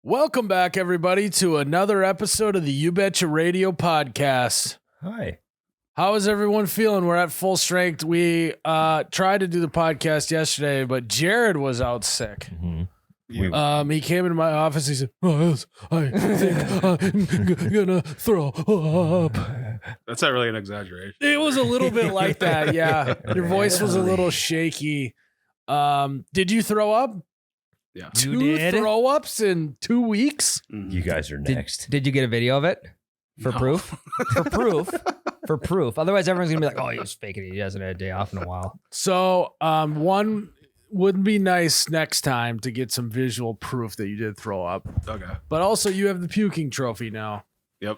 Welcome back, everybody, to another episode of the You Betcha Radio podcast. Hi. How is everyone feeling? We're at full strength. We tried to do the podcast yesterday, but Jerrod was out sick. Mm-hmm. He came into my office. He said, I think I'm gonna throw up. That's not really an exaggeration. It was a little bit like that, yeah. Your voice was a little shaky. Did you throw up? Yeah. Two throw-ups in 2 weeks? You guys are next. Did you get a video of it? For No. proof? For proof. For proof. Otherwise, everyone's going to be like, oh, he was faking it. He hasn't had a day off in a while. So, one would be nice next time to get some visual proof that you did throw up. Okay. But also, you have the puking trophy now. Yep.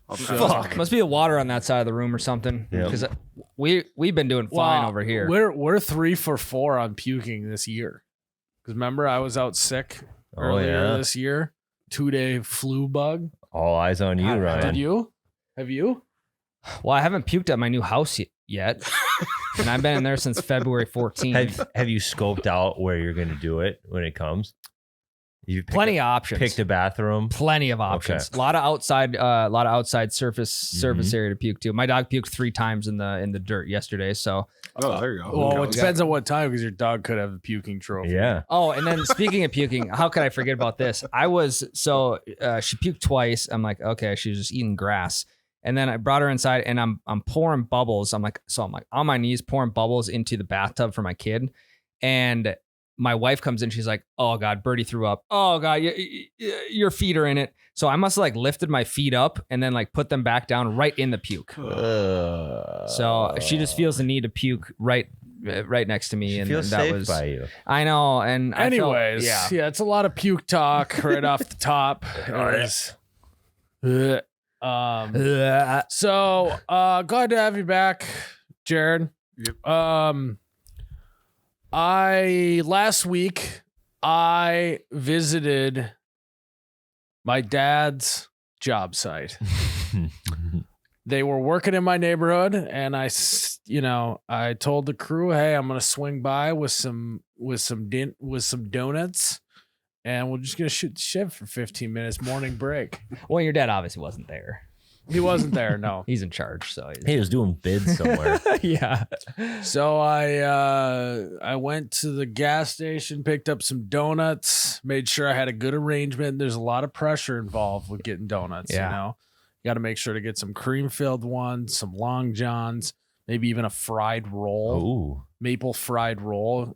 I'll pass Fuck. on. Must be the water on that side of the room or something. Yep. Because we've been doing fine over here. We're 3 for 4 on puking this year. Because remember, I was out sick earlier this year. 2-day flu bug. All eyes on you, Ryan. Did you? Have you? Well, I haven't puked at my new house yet. And I've been in there since February 14th. Have you scoped out where you're going to do it when it comes? You Plenty of options. Picked a bathroom. Plenty of options. A lot of outside surface area to puke too. My dog puked 3 times in the dirt yesterday. So Oh, there you go. Well, Okay. it depends on what time because your dog could have the puking trophy. Yeah. oh, and then speaking of puking, how could I forget about this? She puked twice. I'm like, okay, she was just eating grass. And then I brought her inside and I'm pouring bubbles. I'm like on my knees pouring bubbles into the bathtub for my kid. And my wife comes in. She's like, oh God, Birdie threw up. Oh God, your feet are in it. So I must have lifted my feet up and then put them back down right in the puke. So she just feels the need to puke right next to me. She and feels that safe was, by you. I know. And Anyways, I felt, yeah, it's a lot of puke talk right off the top. So glad to have you back, Jerrod. Yep. Last week I visited my dad's job site. They were working in my neighborhood, and I told the crew, "Hey, I'm gonna swing by with some donuts, and we're just gonna shoot the shit for 15 minutes, morning break." well, your dad obviously wasn't there. He wasn't there, no. He's in charge, so He was doing bids somewhere. yeah. So I went to the gas station, picked up some donuts, made sure I had a good arrangement. There's a lot of pressure involved with getting donuts, Yeah. you know. You got to make sure to get some cream-filled ones, some Long Johns, maybe even a fried roll, Ooh. maple fried roll,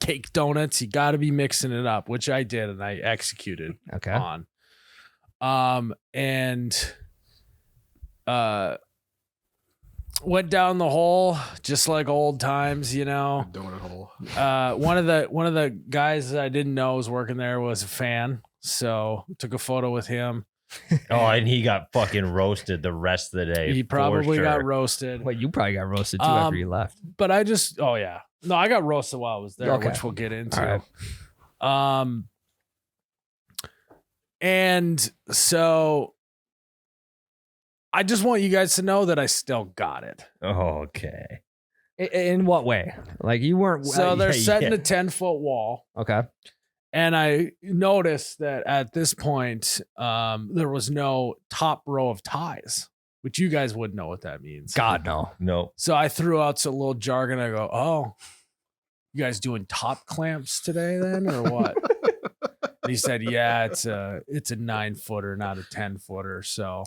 cake donuts. You got to be mixing it up, which I did and I executed Okay. on. Went down the hole just like old times, Donut hole. One of the guys that I didn't know was working there was a fan, so took a photo with him. Oh, and he got fucking roasted the rest of the day. He for probably sure. got roasted. Well, you probably got roasted too after you left. But I just I got roasted while I was there, Okay. which we'll get into. All right. And so I just want you guys to know that I still got it. Oh, okay. In what way? You weren't. So they're yeah, setting yeah. a 10-foot wall. Okay. And I noticed that at this point, there was no top row of ties, which you guys would know what that means. God, no. No. So I threw out some little jargon. I go, "Oh, you guys doing top clamps today then, or what?" And he said, "Yeah, it's a 9-footer, not a 10-footer. So,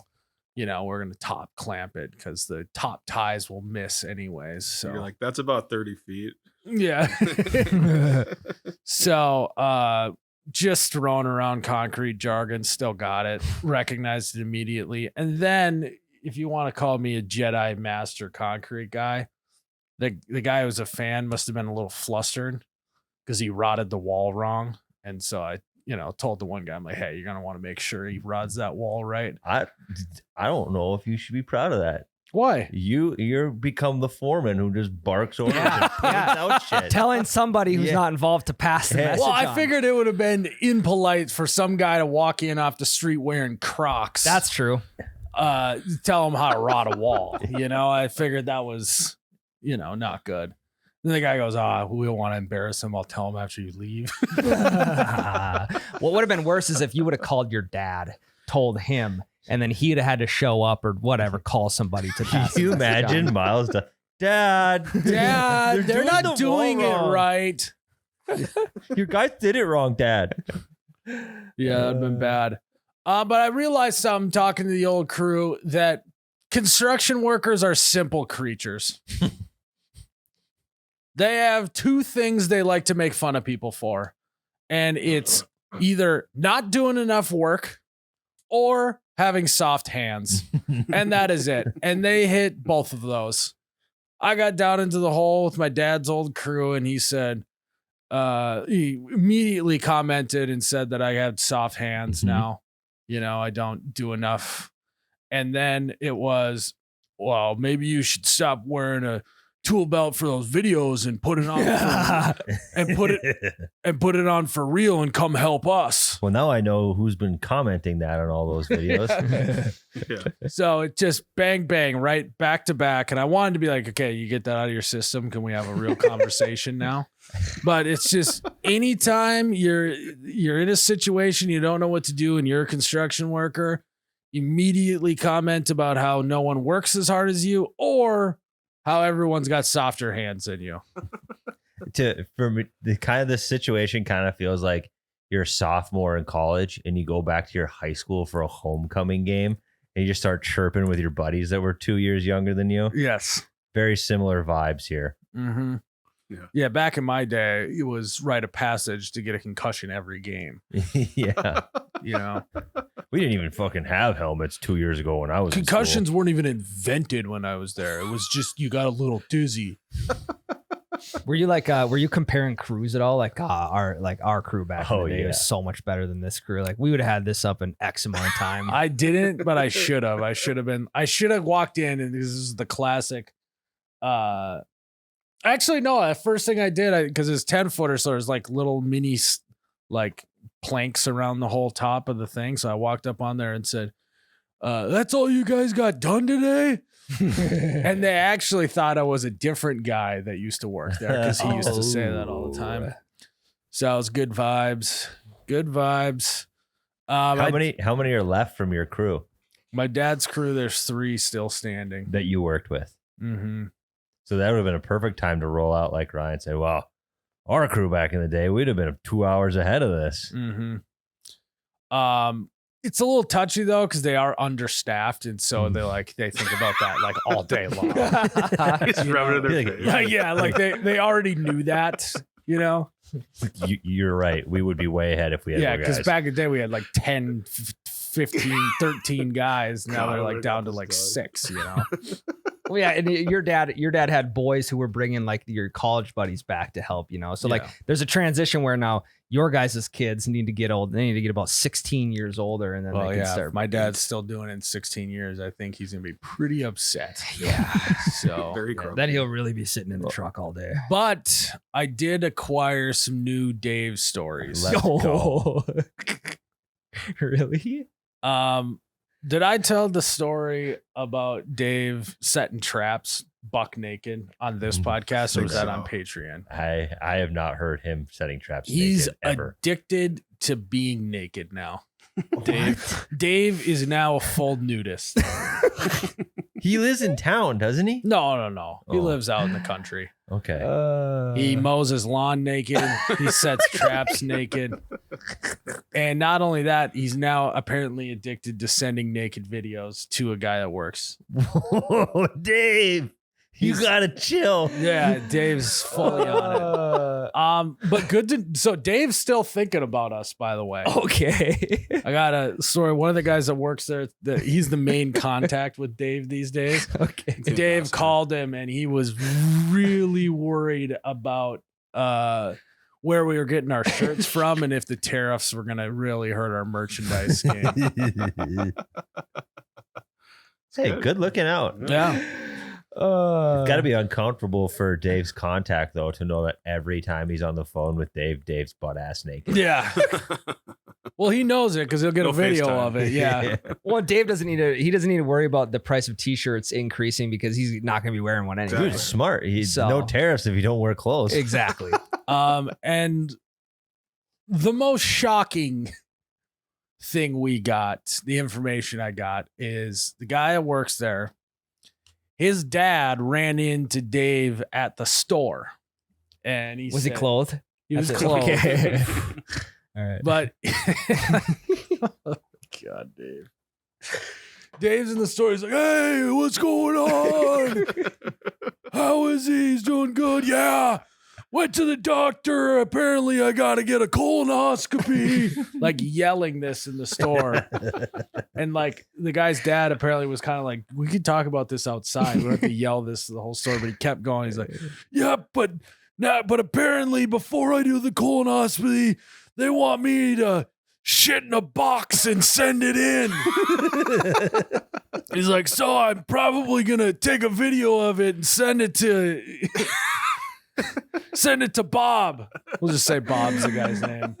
we're gonna top clamp it because the top ties will miss anyways." So You're like, that's about 30 feet. yeah. So just throwing around concrete jargon, still got it, recognized it immediately. And then if you want to call me a Jedi master concrete guy, the guy who was a fan must have been a little flustered because he rotted the wall wrong. And so I told the one guy, I'm like, "Hey, you're gonna want to make sure he rods that wall right." I don't know if you should be proud of that. Why? You're become the foreman who just barks over and points out shit. Telling somebody who's Yeah. not involved to pass the Yeah. message Well, I on. figured it would have been impolite for some guy to walk in off the street wearing Crocs. That's true. Tell him how to rot a wall. I figured that was, not good. Then the guy goes, we don't want to embarrass him. I'll tell him after you leave. What would have been worse is if you would have called your dad, told him, and then he'd have had to show up or whatever, call somebody to pass. Can you imagine Myles? Dad, Dad, they're not doing it wrong. right. Your guys did it wrong, Dad. Yeah, that'd been bad. But I realized something talking to the old crew that construction workers are simple creatures. They have two things they like to make fun of people for. And it's either not doing enough work or having soft hands. And that is it. And they hit both of those. I got down into the hole with my dad's old crew, and he said, he immediately commented and said that I had soft hands now. You know, I don't do enough. And then it was, well, maybe you should stop wearing a tool belt for those videos and put it on and put it on for real and come help us. Well, now I know who's been commenting that on all those videos. Yeah. So it just bang, bang, right back to back. And I wanted to be like, okay, you get that out of your system. Can we have a real conversation now? But it's just anytime you're in a situation you don't know what to do and you're a construction worker, immediately comment about how no one works as hard as you or how everyone's got softer hands than you. For me, this situation kind of feels like you're a sophomore in college and you go back to your high school for a homecoming game and you just start chirping with your buddies that were 2 years younger than you. Yes. Very similar vibes here. Mm-hmm. Yeah, back in my day, it was rite of passage to get a concussion every game. Yeah. You know, We didn't even fucking have helmets 2 years ago when I was in concussions school. weren't even invented when I was there. It was just you got a little dizzy. Were you comparing crews at all? Like our crew back in the day was so much better than this crew. Like we would have had this up in X amount of time. I didn't, but I should have. I should have walked in, and this is the classic. Actually, no. The first thing I did, because it's 10-footer, so there's like little mini like planks around the whole top of the thing. So I walked up on there and said, "That's all you guys got done today." And they actually thought I was a different guy that used to work there because he used to say that all the time. So it was good vibes. Good vibes. How many are left from your crew My dad's crew, there's 3 still standing. that you worked with? Mm-hmm. So that would have been a perfect time to roll out like Ryan said, well, our crew back in the day, we'd have been 2 hours ahead of this. Mm-hmm. It's a little touchy though, because they are understaffed, and so they think about that like all day long. Just rub it in their face. Yeah, like they already knew that, you know. You're right. We would be way ahead if we had more Because guys. back in the day we had like 10, 15, 13 guys. Now God, they're I like would've down got to like this 6, you know. Well, yeah, and your dad had boys who were bringing like your college buddies back to help, you know. So like, there's a transition where now your guys' kids need to get old. They need to get about 16 years older, and then they can start. If my dad's still doing it in 16 years, I think he's gonna be pretty upset. Yeah. So Very Yeah, grumpy. then he'll really be sitting in the truck all day. but I did acquire some new Dave stories. Let's go. Really? Did I tell the story about Dave setting traps buck naked on this podcast, or was that on Patreon? I have not heard him setting traps. He's naked, ever. addicted to being naked now. Dave is now a full nudist. He lives in town, doesn't he? No. He Oh. lives out in the country. Okay. He mows his lawn naked. He sets traps naked. And not only that, he's now apparently addicted to sending naked videos to a guy that works. Whoa, Dave, you gotta chill. Yeah, Dave's fully on it. But so Dave's still thinking about us, by the way. Okay. I got a story. One of the guys that works there, he's the main contact with Dave these days. Okay. Dave called him and he was really worried about where we were getting our shirts from and if the tariffs were going to really hurt our merchandise game. Hey, good looking out. Yeah. It's got to be uncomfortable for Dave's contact, though, to know that every time he's on the phone with Dave, Dave's butt ass naked. Yeah. Well, he knows it because he'll get No a video FaceTime. of it. Yeah. Well, Dave doesn't need to worry about the price of t-shirts increasing because he's not going to be wearing one anyway. Dude, smart. So- No tariffs if you don't wear clothes. Exactly. And the most shocking thing we got, the information I got, is the guy that works there. His dad ran into Dave at the store, and he Was he said- clothed? He was That's it. clothed. Okay. All right. But oh God, Dave. Dave's in the store. He's like, "Hey, what's going on? How is he? He's doing good. Yeah. Went to the doctor. Apparently, I got to get a colonoscopy." Like yelling this in the store. And like the guy's dad apparently was kind of like, "We could talk about this outside. We don't have to yell this to the whole store." But he kept going. He's like, "Yeah, but apparently before I do the colonoscopy, they want me to shit in a box and send it in." He's like, "So I'm probably gonna take a video of it and send it to Bob." We'll just say Bob's the guy's name.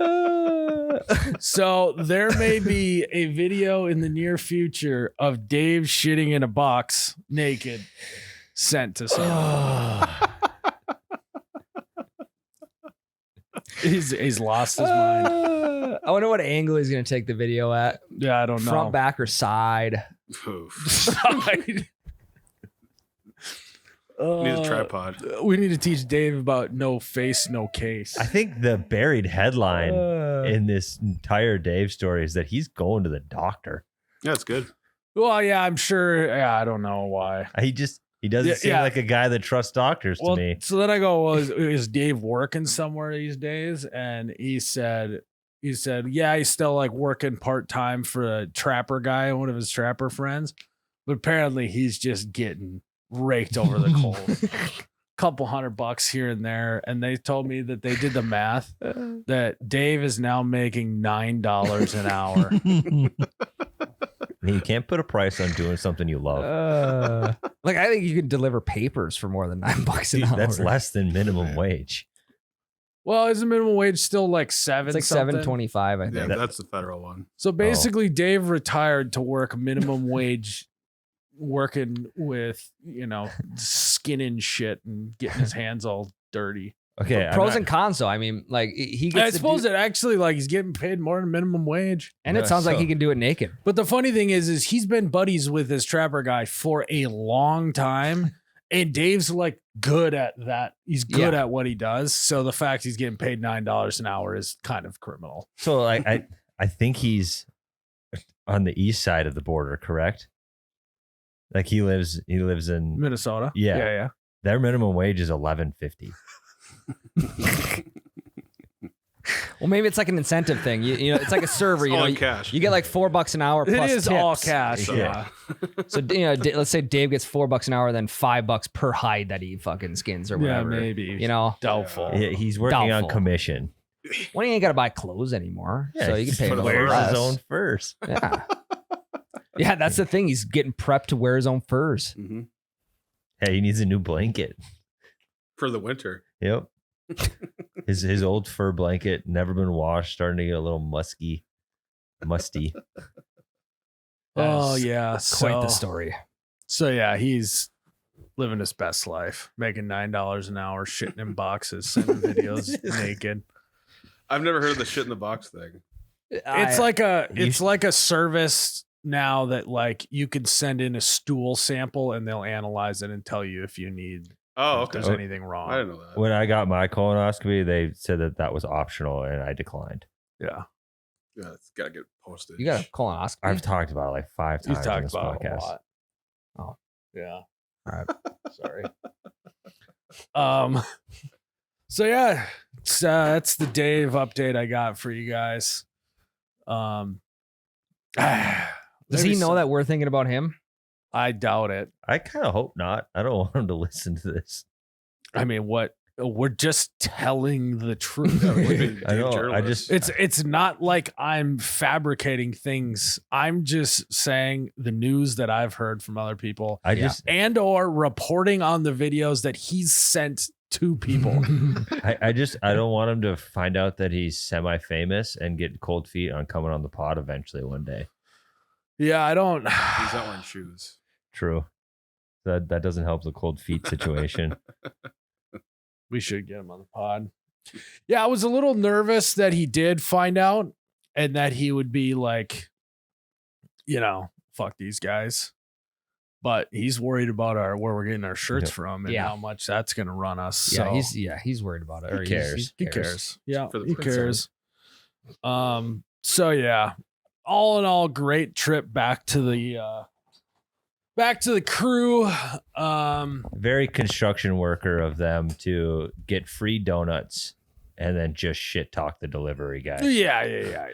So there may be a video in the near future of Dave shitting in a box naked sent to someone. He's lost his mind. I wonder what angle he's going to take the video at. Yeah, I don't know. Front, back, or side. Side. Need a tripod. We need to teach Dave about no face, no case. I think the buried headline Uh, in this entire Dave story is that he's going to the doctor. Yeah, it's good. Well, yeah, I'm sure. Yeah, I don't know why. He doesn't Yeah, seem yeah. like a guy that trusts doctors Well, to me. so then I go, "Well, is Dave working somewhere these days?" And he said, "Yeah, he's still like working part time for a trapper guy, one of his trapper friends, but apparently he's just getting raked over the coals. Couple $100 here and there." And they told me that they did the math that Dave is now making $9 an hour. You can't put a price on doing something you love. like I think you can deliver papers for more than $9 an Dude, hour. that's less than minimum wage. Well, isn't minimum wage still like $7? It's like something? $7.25, I think. Yeah, that's the federal one. So basically, Dave retired to work minimum wage, working with, skinning shit and getting his hands all dirty. Okay. I'm Pros not- and cons, though. I mean, like he I gets. suppose it actually like he's getting paid more than minimum wage. and Yeah, it sounds like so- he can do it naked. But the funny thing is he's been buddies with this trapper guy for a long time. And Dave's like good at that. He's good at what he does. So the fact he's getting paid $9 an hour is kind of criminal. So I think he's on the east side of the border, correct? Like he lives in Minnesota. Yeah. Yeah. their minimum wage is $11.50. Well, maybe it's like an incentive thing. You know, it's like a server. You all know, in cash. You get like $4 an hour It plus is tips. all cash. So- Yeah. So let's say Dave gets $4 an hour, then $5 per hide that he fucking skins or Yeah, whatever. maybe. You know, Doubtful. Yeah, he's working on Doubtful. commission. when he ain't got to buy clothes anymore, so you can pay for him the a little wears furs. his less. own furs. Yeah, yeah, that's the thing. He's getting prepped to wear his own furs. Mhm. Hey, he needs a new blanket. For the winter. Yep. His old fur blanket, never been washed, starting to get a little musty. Oh That's yeah. quite the So- story. So yeah, he's living his best life, making $9 an hour, shitting in boxes, sending videos naked. I've never heard of the shit in the box thing. It's like a service now that like you can send in a stool sample and they'll analyze it and tell you if you need Oh, if okay. there's anything wrong. I didn't know that. When I got my colonoscopy, they said that was optional, and I declined. Yeah. Yeah, it's got to get posted. you got a colonoscopy. I've talked about it like 5 He's times on talked this about it a podcast. lot. Oh. Yeah. All right. Sorry. So yeah, that's the Dave update I got for you guys. Does he maybe know some- that we're thinking about him? I doubt it. I kind of hope not. I don't want him to listen to this. I mean, what we're just telling the truth. Yeah, we're being I know, I journalists. just- It's not like I'm fabricating things. I'm just saying the news that I've heard from other people I just and or reporting on the videos that he's sent 2 people. I don't want him to find out that he's semi-famous and get cold feet on coming on the pod eventually one day. Yeah, I don't. He's not wearing shoes. True. That doesn't help the cold feet situation. We should get him on the pod. Yeah, I was a little nervous that he did find out and that he would be like, fuck these guys. But he's worried about where we're getting our shirts from and how much that's going to run us. Yeah, So he's worried about it. Or He cares. he cares. Yeah, For the he Prince cares. So yeah, all in all, great trip back to the crew. Very construction worker of them to get free donuts and then just shit talk the delivery guy. Yeah.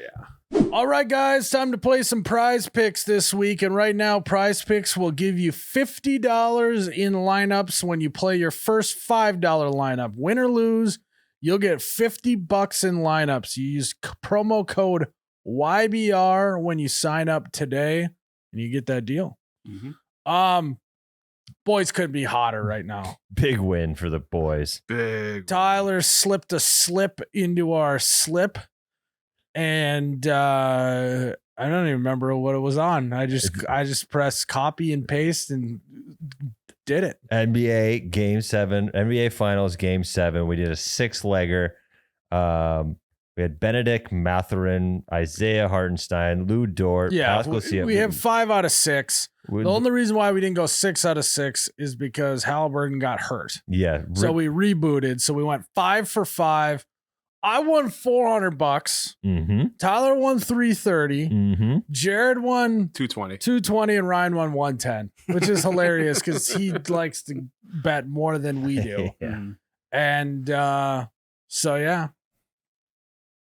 All right, guys, time to play some prize picks this week. And right now, prize picks will give you $50 in lineups when you play your first $5 lineup. Win or lose, you'll get $50 in lineups. You use promo code YBR when you sign up today, and you get that deal. Mm-hmm. Boys couldn't be hotter right now. Big win for the boys. Big. Tyler slipped a slip into our slip, and I don't even remember what it was on. I just pressed copy and paste and did it. NBA Game 7, NBA Finals Game 7. We did a 6-legger. We had Benedict Mathurin, Isaiah Hartenstein, Lou Dort, Pascal Siakam. We have 5 out of 6. The only reason why we didn't go 6 out of 6 is because Halliburton got hurt. Yeah. So we rebooted. So we went 5 for 5. I won $400. Mm-hmm. Tyler won $330. Mm-hmm. Jerrod won $220, and Ryan won $110, which is hilarious because he likes to bet more than we do. Yeah. And so yeah.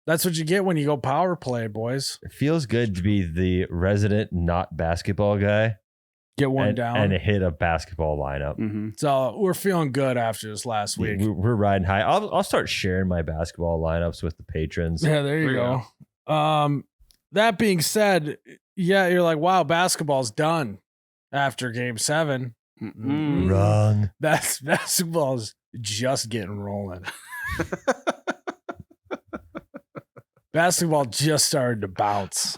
That's what you get when you go power play, boys. It feels good to be the resident not basketball guy. Get one down. And hit a basketball lineup. Mm-hmm. So we're feeling good after this last week. We're riding high. I'll start sharing my basketball lineups with the patrons. Yeah, there you go. That being said, yeah, you're like, wow, basketball's done after game 7. Mm-hmm. Wrong. Basketball's just getting rolling. Basketball just started to bounce.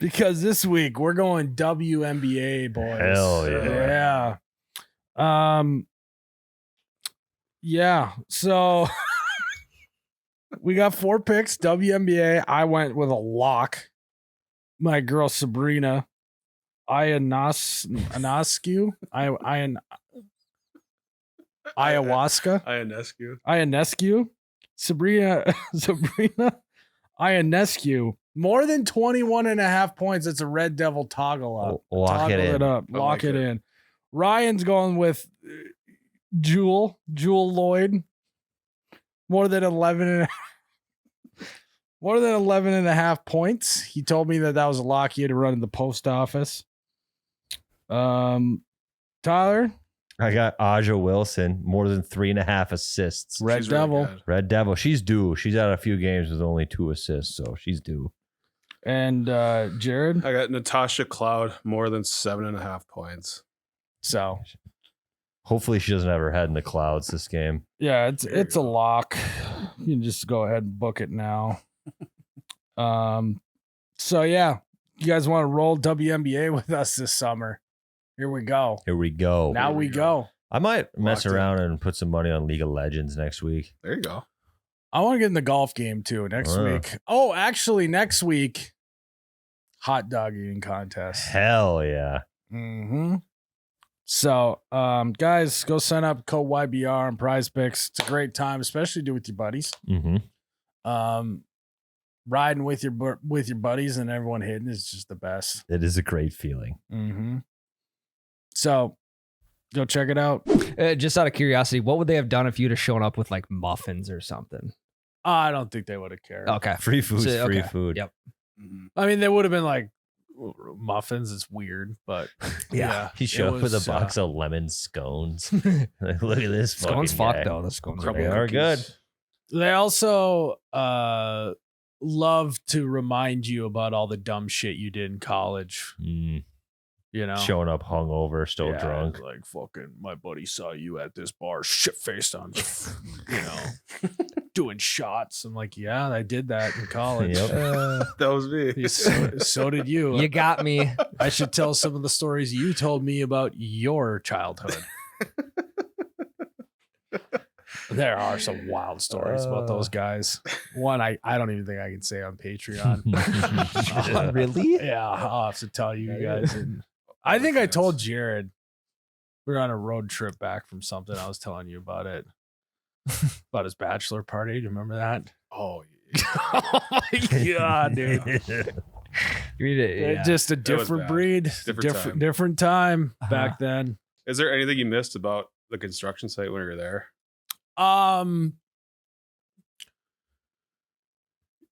Because this week we're going WNBA, boys. Hell yeah. Yeah. Yeah. So we got 4 picks. WNBA. I went with a lock. My girl Sabrina Ionescu. Ionescu. Sabrina Ionescu. More than 21.5 points. It's a Red Devil toggle up. Lock it in. Lock it in. Ryan's going with Jewel Lloyd. More than 11.5 points. He told me that was a lock. He had to run in the post office. Tyler? I got Aja Wilson, more than 3.5 assists. Red Devil. She's due. She's had a few games with only 2 assists, so she's due. And Jerrod? I got Natasha Cloud, more than 7.5 points. So hopefully she doesn't have her head in the clouds this game. yeah, it's a lock. You can just go ahead and book it now. So yeah, you guys want to roll WNBA with us this summer? Here we go. Now we go. I might mess Locked in. around and put some money on League of Legends next week. There you go. I want to get in the golf game too next week. Oh, actually, next week, hot dog eating contest. Hell yeah. Mm-hmm. So, guys, go sign up code YBR on Prize Picks. It's a great time, especially do with your buddies. Mm-hmm. Riding with your buddies and everyone hitting is just the best. It is a great feeling. Mm-hmm. So, go check it out. Just out of curiosity, what would they have done if you'd have shown up with like muffins or something? I don't think they would have cared. Okay. Free food's So, free okay. food. Yep. Mm-hmm. I mean, they would have been like muffins. It's weird, but yeah, He showed up with a box of lemon scones. Like, look at this Scones fucking fuck guy. though. The scones They are are good. They also love to remind you about all the dumb shit you did in college. Mm. You know, Showing up hungover, still Yeah, drunk. like fucking my buddy saw you at this bar, shit faced on, you know, doing shots. I'm like, yeah, I did that in college. Yep. That was me. So did you. You got me. I should tell some of the stories you told me about your childhood. There are some wild stories about those guys. One, I don't even think I can say on Patreon. Really? Yeah, I'll have to tell you guys. And I think I told Jerrod we were on a road trip back from something. I was telling you about it, about his bachelor party. Do you remember that? Oh, Yeah, dude. You need to, Just a was different bad. breed, different time back then. Is there anything you missed about the construction site when you were there?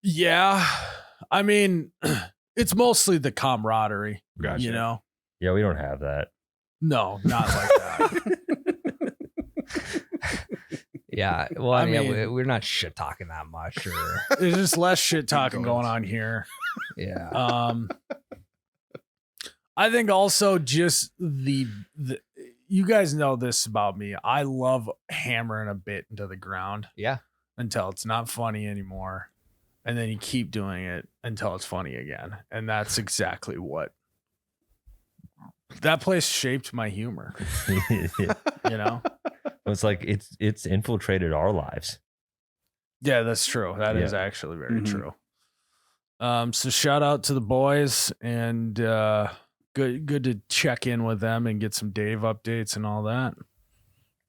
Yeah. I mean, it's mostly the camaraderie. Gotcha. You know? Yeah, we don't have that. No, not like that. Yeah. Well, I I mean, mean- we're not shit talking that much. Or There's just less shit talking going on here. yeah. I think also just the you guys know this about me. I love hammering a bit into the ground Yeah. until it's not funny anymore. And then you keep doing it until it's funny again. And that's exactly what that place shaped my humor, you know? It's like it's infiltrated our lives. Yeah, that's true. That is actually very true. So shout out to the boys and good to check in with them and get some Dave updates and all that.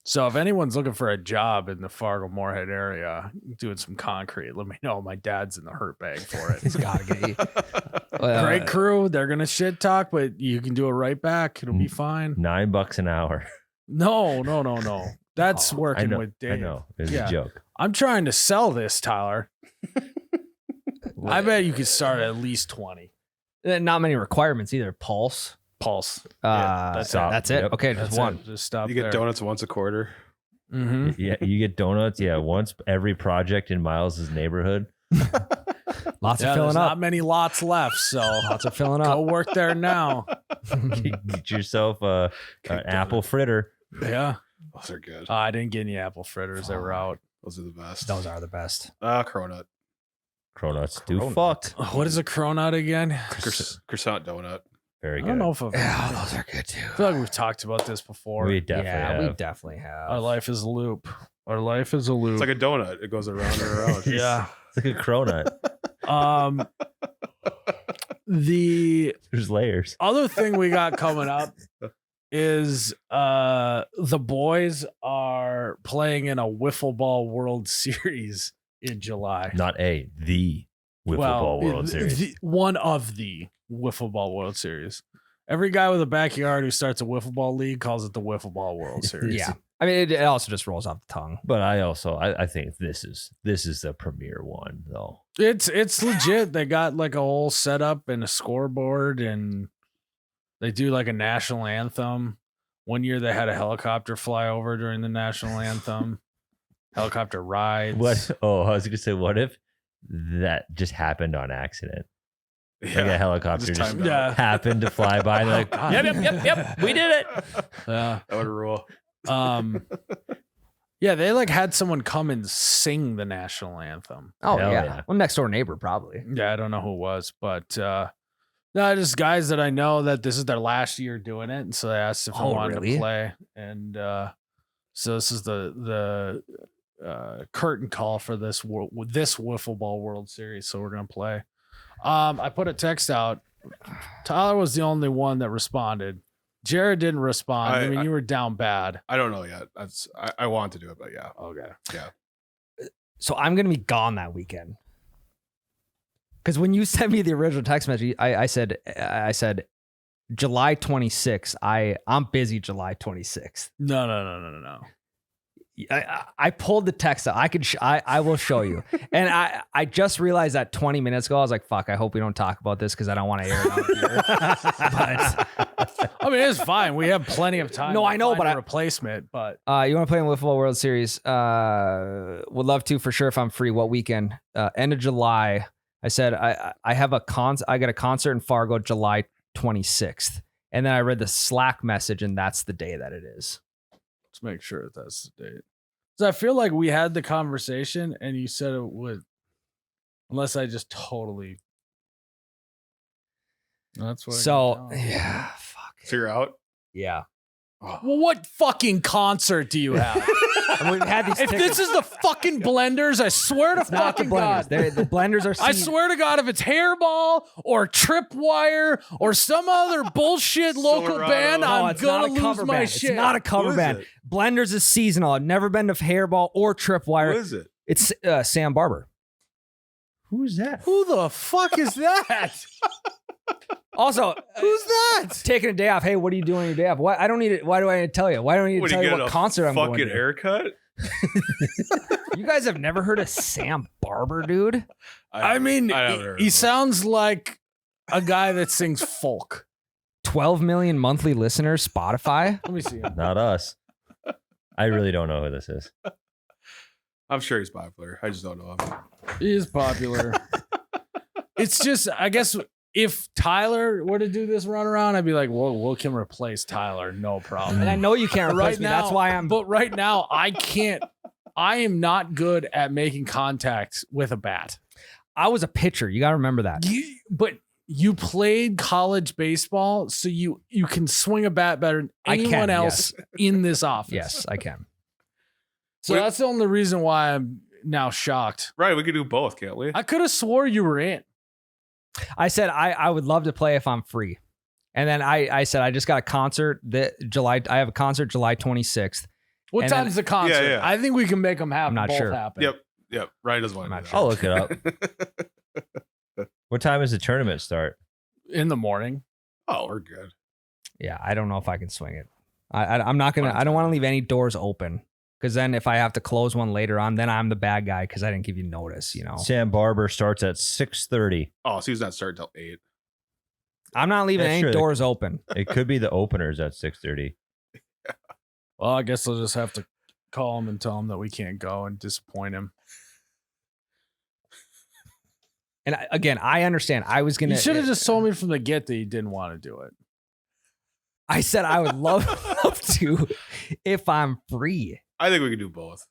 So if anyone's looking for a job in the Fargo Moorhead area doing some concrete, let me know. My dad's in the hurt bag for it. It's gotta get you. Great crew. They're gonna shit talk, but you can do it right back. It'll be fine. $9 an hour. No. That's I working know. with Dave. I know. It's Yeah. a joke. I'm trying to sell this, Tyler. I bet you could start at least 20. Not many requirements either. Pulse. Pulse. That's it. Yep. Okay, That's just one. it. Just stop You get there. donuts once a quarter. Mm-hmm. Yeah, you get donuts. Yeah, once every project in Miles's neighborhood. Lots Yeah, of filling there's up. not many lots left, so Lots of filling go up. work there now. Get yourself an apple fritter. Yeah. Those are good. I didn't get any apple fritters that were out. Those are the best. Those are the best. Cronut. Cronuts do Cronut. fuck. What is a cronut again? Croissant donut. Very I good. don't know if I've, Yeah, I those are good too. feel like we've talked about this before. We definitely Yeah, have. we definitely have. Our life is a loop. Our life is a loop. It's like a donut. It goes around and around. yeah. It's like a cronut. The There's layers. other thing we got coming up is the boys are playing in a wiffle ball World Series in July. Not the Wiffle Ball World Series. One of the wiffle ball World Series. Every guy with a backyard who starts a wiffle ball league calls it the Wiffle Ball World Series. Yeah. I mean, it also just rolls off the tongue. But I think this is the premier one though. It's legit. They got like a whole setup and a scoreboard, and they do like a national anthem. One year they had a helicopter fly over during the national anthem. Helicopter rides. What? Oh, I was gonna say, what if that just happened on accident? Like a helicopter Just just timed out. Yeah. happened to fly by. And they're like, God. yep, we did it. Yeah. That would rule. Yeah, they like had someone come and sing the national anthem. Oh, Hell yeah. yeah. Well, next door neighbor, probably. Yeah, I don't know who it was, but no, just guys that I know that this is their last year doing it, and so they asked if I Oh, wanted really? to play, and so this is the curtain call for this Wiffle Ball World Series. So we're gonna play. I put a text out. Tyler was the only one that responded. Jerrod didn't respond. I mean, you were down bad. I don't know yet. I want to do it, but yeah. Okay. So I'm going to be gone that weekend. Because when you sent me the original text message, I said July 26th. I'm busy July 26th. No. I pulled the text out. I will show you. And I just realized that 20 minutes ago, I was like, fuck, I hope we don't talk about this because I don't want to air it out here. But I mean, it's fine. We have plenty of time. No, to I know, find but a I- replacement. But you want to play in Wiffle Ball World Series? Would love to for sure if I'm free. What weekend? End of July. I said I have I got a concert in Fargo July 26th. And then I read the Slack message, and that's the day that it is. Let's make sure that's the date. So I feel like we had the conversation, and you said it would, unless I just totally. That's what. So yeah, fuck. So you're out? Yeah. Well, what fucking concert do you have? And we've had these If tickets. this is the fucking Blenders, I swear to It's not the fucking blenders. God. The blenders are. I swear to God, if it's Hairball or Tripwire or some other bullshit local Silverado. band, No, I'm it's not gonna a lose cover my band. shit. It's not a Who cover is band. it? Blenders is seasonal. I've never been to Hairball or Tripwire. Who is it? It's Sam Barber. Who's that? Who the fuck is that? Also, Who's that? taking a day off. Hey, what are you doing on your day off? Why? I don't need it. Why do I need to tell you? Why don't I need to tell you get what a concert I'm going fucking to? haircut? You guys have never heard of Sam Barber, dude? I mean, I haven't heard he of him. sounds like a guy that sings folk. 12 million monthly listeners, Spotify. Let me see him. Not us. I really don't know who this is. I'm sure he's popular. I just don't know him. He is popular. It's just, I guess, if Tyler were to do this run around, I'd be like, well, we can replace Tyler, no problem. And I know you can't replace right me. now, That's why I'm. But right now, I can't. I am not good at making contact with a bat. I was a pitcher. You got to remember that. But you played college baseball, so you can swing a bat better than I can, anyone else in this office. Yes, I can. So that's the only reason why I'm now shocked. Right, we could do both, can't we? I could have swore you were in. I said I would love to play if I'm free. And then I said I just got a concert I have a concert July 26th. What And time's the concert? Yeah. I think we can make them happen. I'm not both sure. happen. Yep. Ryan doesn't want I'm to not do I'll look it up. What time does the tournament start? In the morning. Oh, we're good. Yeah, I don't know if I can swing it. I'm not gonna. I don't want to leave any doors open because then if I have to close one later on, then I'm the bad guy because I didn't give you notice. You know, Sam Barber starts at 6:30. Oh, so he's not starting till 8. I'm not leaving Yeah, any sure. doors open. It could be the openers at 6:30. Well, I guess I'll just have to call him and tell him that we can't go and disappoint him. And again, I understand. I was gonna. You should have just told me from the get that you didn't want to do it. I said I would love to if I'm free. I think we can do both.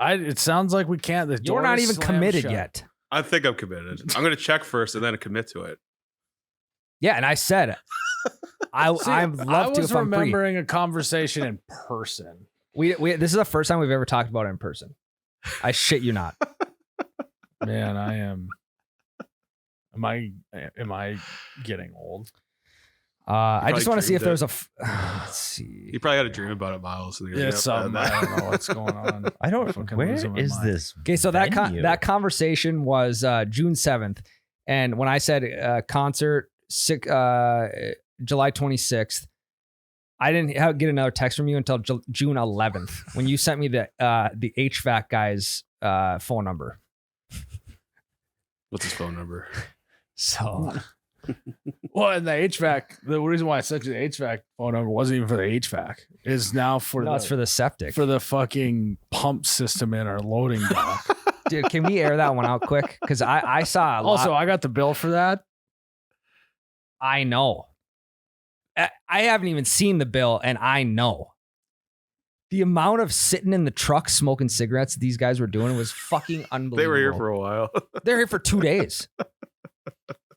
It sounds like we can't. The You're door not is even slammed committed shut. yet. I think I'm committed. I'm going to check first and then commit to it. Yeah, and I said I'd See, love I to was if I'm free. remembering a conversation in person. We this is the first time we've ever talked about it in person. I shit you not. Man, I am. Am I getting old? I just probably want to see if dreamed there's let's see. You probably had a dream about it, Miles. And Yeah, something. I don't know what's going on. I don't. Fucking Where losing my is mind. this? Okay, so that venue? that conversation was June 7th, and when I said concert July 26th, I didn't get another text from you until June 11th when you sent me the HVAC guy's phone number. What's his phone number? So Well, and the HVAC, the reason why I sent you the HVAC phone number wasn't even for the HVAC. It's now for no, it's for the septic. for the fucking pump system in our loading dock. Dude, can we air that one out quick? Because I saw a lot. Also, I got the bill for that. I know. I haven't even seen the bill, and I know. The amount of sitting in the truck smoking cigarettes these guys were doing was fucking unbelievable. They were here for a while. They're here for 2 days.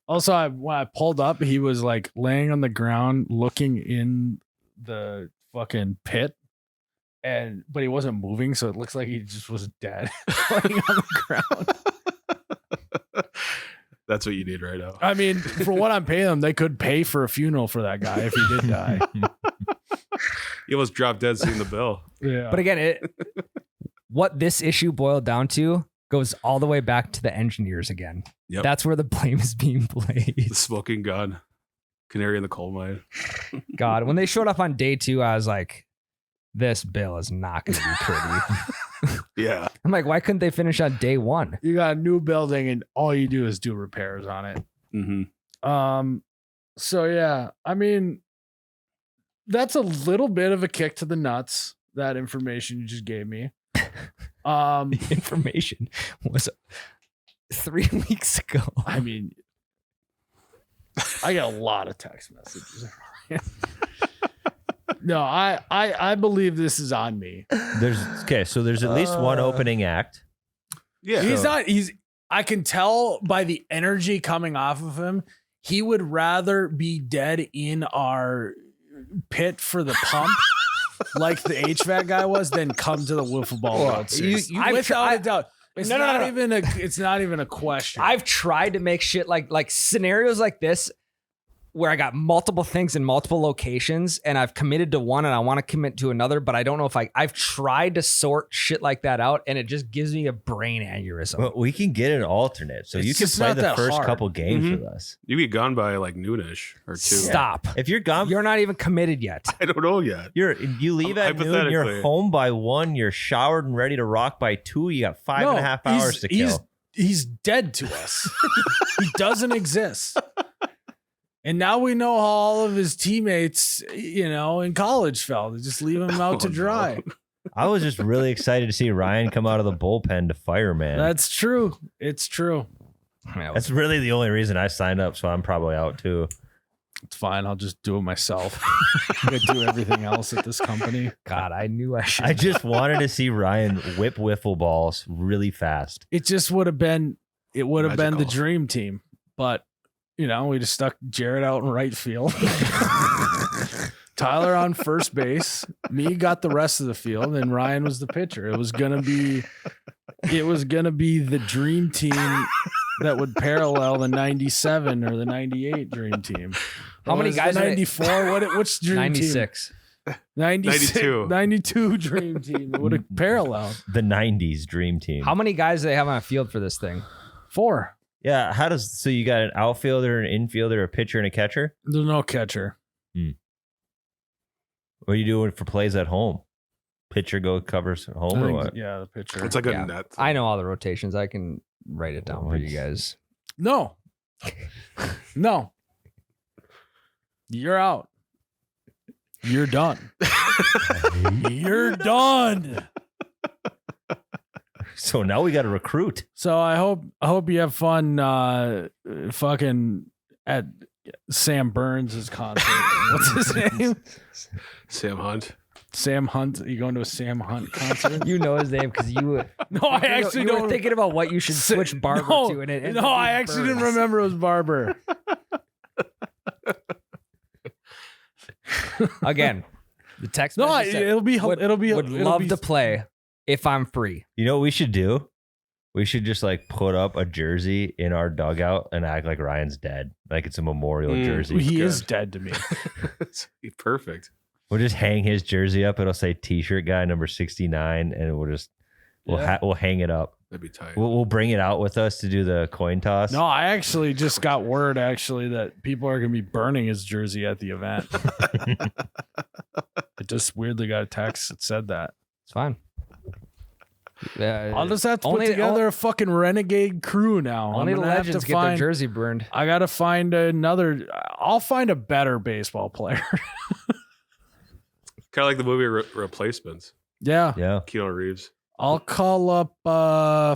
Also, when I pulled up, he was like laying on the ground looking in the fucking pit. But he wasn't moving, so it looks like he just was dead laying on the ground. That's what you need right now. I mean, for what I'm paying them, they could pay for a funeral for that guy if he did die. You almost dropped dead seeing the bill. Yeah. But again, what this issue boiled down to goes all the way back to the engineers again. Yep. That's where the blame is being The placed. smoking gun. Canary in the coal mine. God, when they showed up on day 2, I was like, this bill is not going to be pretty. Yeah. I'm like, why couldn't they finish on day 1? You got a new building and all you do is do repairs on it. Mm-hmm. So yeah, I mean, that's a little bit of a kick to the nuts, that information you just gave me. The information was 3 weeks ago. I mean, I get a lot of text messages. No, I believe this is on me. So there's at least one opening act. Yeah. I can tell by the energy coming off of him, he would rather be dead in our pit for the pump, like the HVAC guy was, than come to the Wiffle Ball World Series. Without a doubt. It's not even a question. I've tried to make shit like scenarios like this where I got multiple things in multiple locations and I've committed to one and I want to commit to another, but I don't know if I've tried to sort shit like that out and it just gives me a brain aneurysm. Well, we can get an alternate. So you can play the first couple games with us. You get gone by like noonish or 2. Stop. If you're gone, you're not even committed yet. I don't know yet. You leave at noon, you're home by 1, you're showered and ready to rock by 2. You got 5.5 hours to kill. He's dead to us. He doesn't exist. And now we know how all of his teammates, in college felt. They just leave him out to dry. No. I was just really excited to see Ryan come out of the bullpen to fire, man. That's true. It's true. That's really the only reason I signed up, so I'm probably out too. It's fine. I'll just do it myself. I'm going to do everything else at this company. God, I knew I should. I just wanted to see Ryan whip wiffle balls really fast. It just would have been, the dream team. But, we just stuck Jerrod out in right field. Tyler on first base. Me got the rest of the field, and Ryan was the pitcher. It was gonna be the dream team that would parallel the 97 or the 98 dream team. How many guys? 94. Which dream 96. team? 96. 92 dream team. It would have paralleled the 90s dream team. How many guys do they have on a field for this thing? 4. Yeah. So you got an outfielder, an infielder, a pitcher, and a catcher? There's no catcher. What are you doing for plays at home? Pitcher covers home or what? Yeah, the pitcher. It's like a net. I know all the rotations. I can write it down for you guys. No. No. You're out. You're done. You're done. So now we got to recruit. So I hope you have fun fucking at Sam Burns' concert. What's his name? Sam Hunt. Sam Hunt. You going to a Sam Hunt concert? You know his name because you. No, I actually you were thinking about what you should switch Barber to, and it. No, I actually didn't remember it was Barber. Again, the text. No, it'll be. Would love to play if I'm free. You know what we should do? We should just put up a jersey in our dugout and act like Ryan's dead. Like it's a memorial jersey. He is dead to me. Perfect. We'll just hang his jersey up. It'll say T-shirt guy number 69, and we'll hang it up. That'd be tight. We'll bring it out with us to do the coin toss. No, I actually just got word that people are going to be burning his jersey at the event. I just weirdly got a text that said that. It's fine. I'll just have to put together a fucking renegade crew now. Only the legends get their jersey burned. I got to find another. I'll find a better baseball player. Kind of like the movie Replacements. Yeah. Keanu Reeves. I'll call up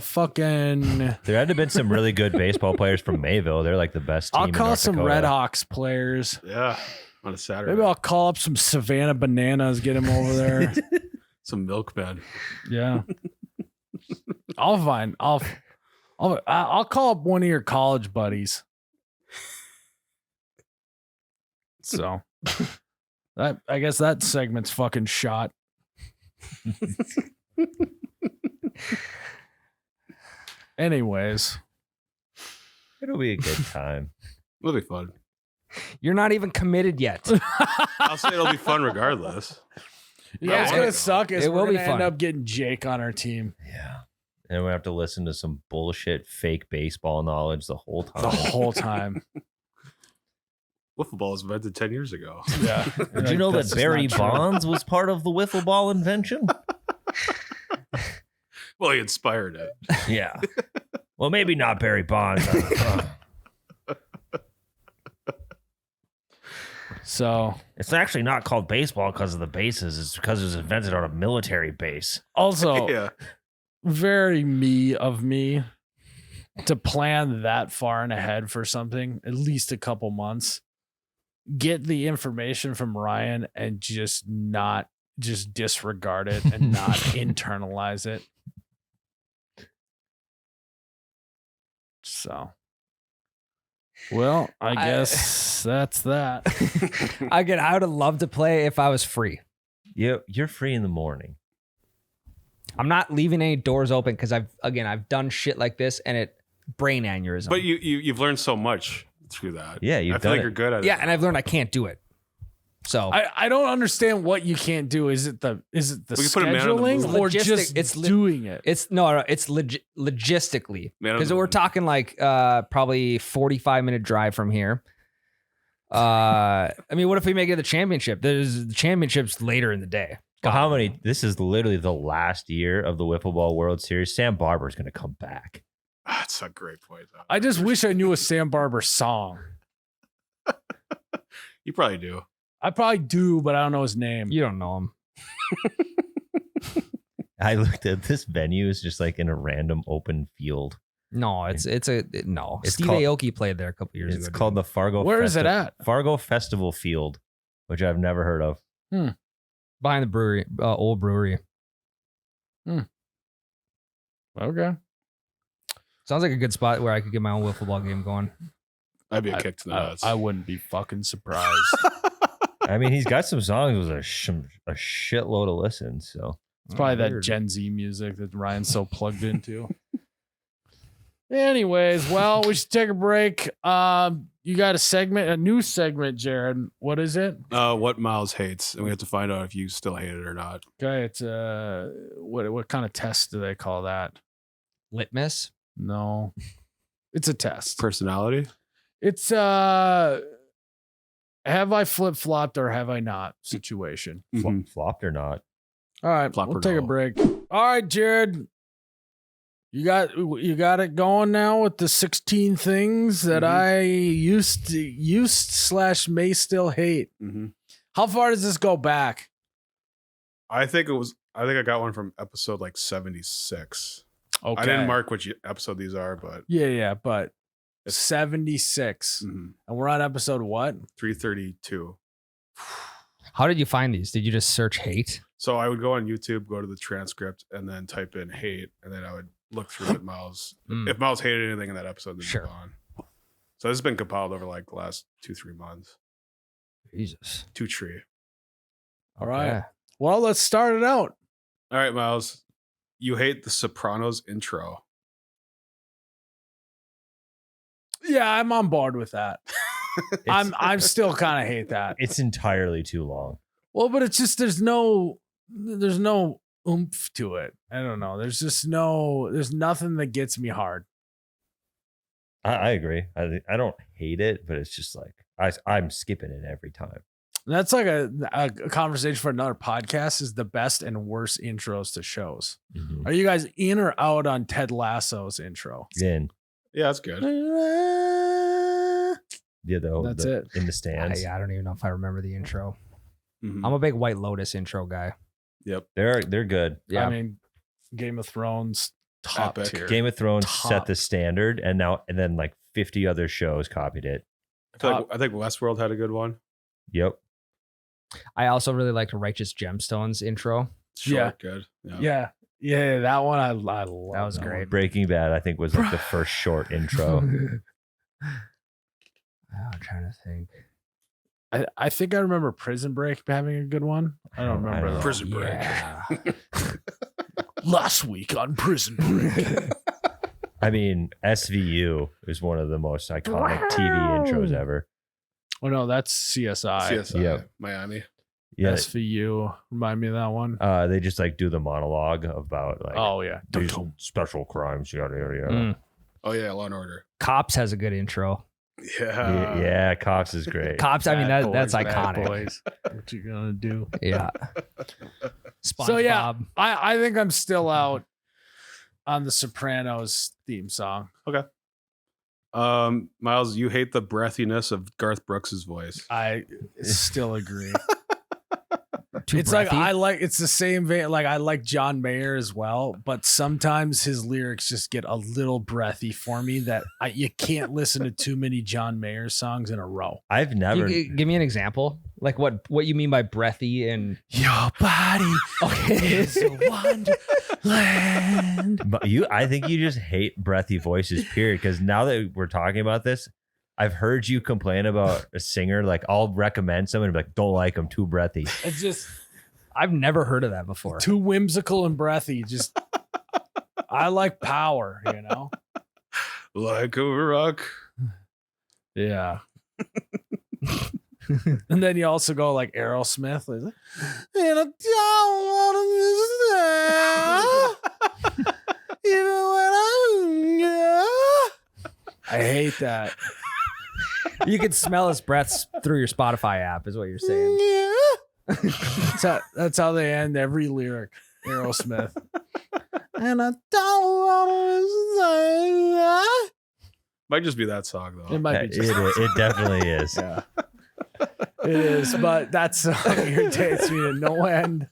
fucking. There had to have been some really good baseball players from Mayville. They're like the best team. I'll call some Red Hawks players. Yeah. On a Saturday. Maybe I'll call up some Savannah Bananas, get him over there. Some milkmen. Yeah. I'll call up one of your college buddies. So I guess that segment's fucking shot. Anyways, it'll be a good time. It'll be fun. You're not even committed yet. I'll say it'll be fun regardless. Yeah, it's gonna suck. It will be fun. End up getting Jake on our team. Yeah, and we have to listen to some bullshit, fake baseball knowledge the whole time. The whole time. Wiffle ball was invented 10 years ago. Yeah. Did you know that Barry Bonds was part of the wiffle ball invention? Well, he inspired it. Yeah. Well, maybe not Barry Bonds. So it's actually not called baseball because of the bases. It's because it was invented on a military base. Also, Yeah. very me of me to plan that far in ahead for something, at least a couple months. Get the information from Ryan and just disregard it and not internalize it. So, well, I guess that's that. Again, I would have loved to play if I was free. You're free in the morning. I'm not leaving any doors open because I've done shit like this and it brain aneurysm. But you've learned so much through that. Yeah, I feel like you're good at it. Yeah, and I've learned I can't do it. So I don't understand what you can't do. Is it the We can put a man on the scheduling moon. or Logistic- just it's doing it? it's logistically Man on because the we're moon. talking like probably 45-minute drive from here. I mean, what if we make it the championship? The championship's later in the day. Well, how many? This is literally the last year of the Wiffle Ball World Series. Sam Barber's going to come back. That's a great point. Though. I just wish I knew a Sam Barber song. You probably do. I probably do, but I don't know his name. You don't know him. I looked at this venue is just like in a random open field. No, it's It's Steve called- Aoki played there a couple years ago. It's called the Fargo. Where is it at? Fargo Festival Field, which I've never heard of. behind the brewery, old brewery. Okay. Sounds like a good spot where I could get my own wiffle ball game going. That'd be a kick to the nuts. I wouldn't be fucking surprised. I mean, he's got some songs with a shitload of listens. So It's probably that Weird. Gen Z music that Ryan's so plugged into. Anyways, well, we should take a break. You got a new segment, Jerrod. What is it? What Myles hates, and we have to find out if you still hate it or not. Okay, it's what kind of test do they call that? Litmus. No. It's a test. Personality. It's have I flip-flopped or have I not situation. Mhm. flopped or not? All right, Flop we'll or take a no. break. All right, Jerrod. You got it going now with the 16 things that I used / may still hate. Mm-hmm. How far does this go back? I think I got one from episode like 76. Okay. I didn't mark which episode these are, but Yeah, but 76. mhm. And we're on episode what? 332. How did you find these? Did you just search hate? So I would go on YouTube, go to the transcript, and then type in hate, and then I would look through what Myles. Mm. If Myles hated anything in that episode, then Sure. move on. So this has been compiled over like the last 2-3 months. Jesus. 2 tree. All right. Okay. Well, let's start it out. All right, Myles. You hate the Sopranos intro. Yeah, I'm on board with that. I'm still kind of hate that. It's entirely too long. Well, but it's just there's no oomph to it. I don't know. There's nothing that gets me hard. I agree. I don't hate it, but it's just like I'm skipping it every time. That's like a conversation for another podcast. Is the best and worst intros to shows. Mhm. Are you guys in or out on Ted Lasso's intro? Then Yeah, that's good. yeah, That's it. in the stands. I don't even know if I remember the intro. Mhm. I'm a big White Lotus intro guy. Yep. They're good. Yeah. I mean, Game of Thrones top Epic. tier. Game of Thrones Top. set the standard, and then like 50 other shows copied it. I think Westworld had a good one. Yep. I also really liked Righteous Gemstones intro. Short, good. Yeah. Yeah, that one I love. That was one. great. Breaking Bad, I think, was like the first short intro. I'm trying to think. I think I remember Prison Break having a good one. I don't remember. know. though. Prison Break. Yeah. Last week on Prison Break. I mean, SVU is one of the most iconic TV intros ever. Oh no, that's CSI. CSI, Yep. Miami. Yeah. SVU. Remind me of that one. They just like do the monologue about like Oh yeah. these special crimes, yada yada yada. Mm. Oh yeah, Law and Order. Cops has a good intro. Yeah, Cops is great. Cops, I mean, Bad that's boys, bad iconic. boys. What you gonna do? Yeah. SpongeBob. So, yeah. I think I'm still out on the Sopranos theme song. Myles, you hate the breathiness of Garth Brooks's voice. I still agree. It's breathy? like it's the same vein. Like I like John Mayer as well, but sometimes his lyrics just get a little breathy for me. That you can't listen to too many John Mayer songs in a row. I've never. Give me an example. Like what you mean by breathy and Your body is a wonderland. But I think you just hate breathy voices, period. Because now that we're talking about this, I've heard you complain about a singer. Like I'll recommend someone and be like, don't like them, too breathy. It's just I've never heard of that before. too whimsical and breathy. Just I like power, you know. Like a rock. Yeah. And then you also go like Aerosmith. Like, and I don't want to miss even when I hate that. You can smell his breaths through your Spotify app, is what you're saying. That's how they end every lyric. Aerosmith. And I don't want to Might just be that song though. It might be just It definitely is. yeah. It is, but that song irritates me to no end.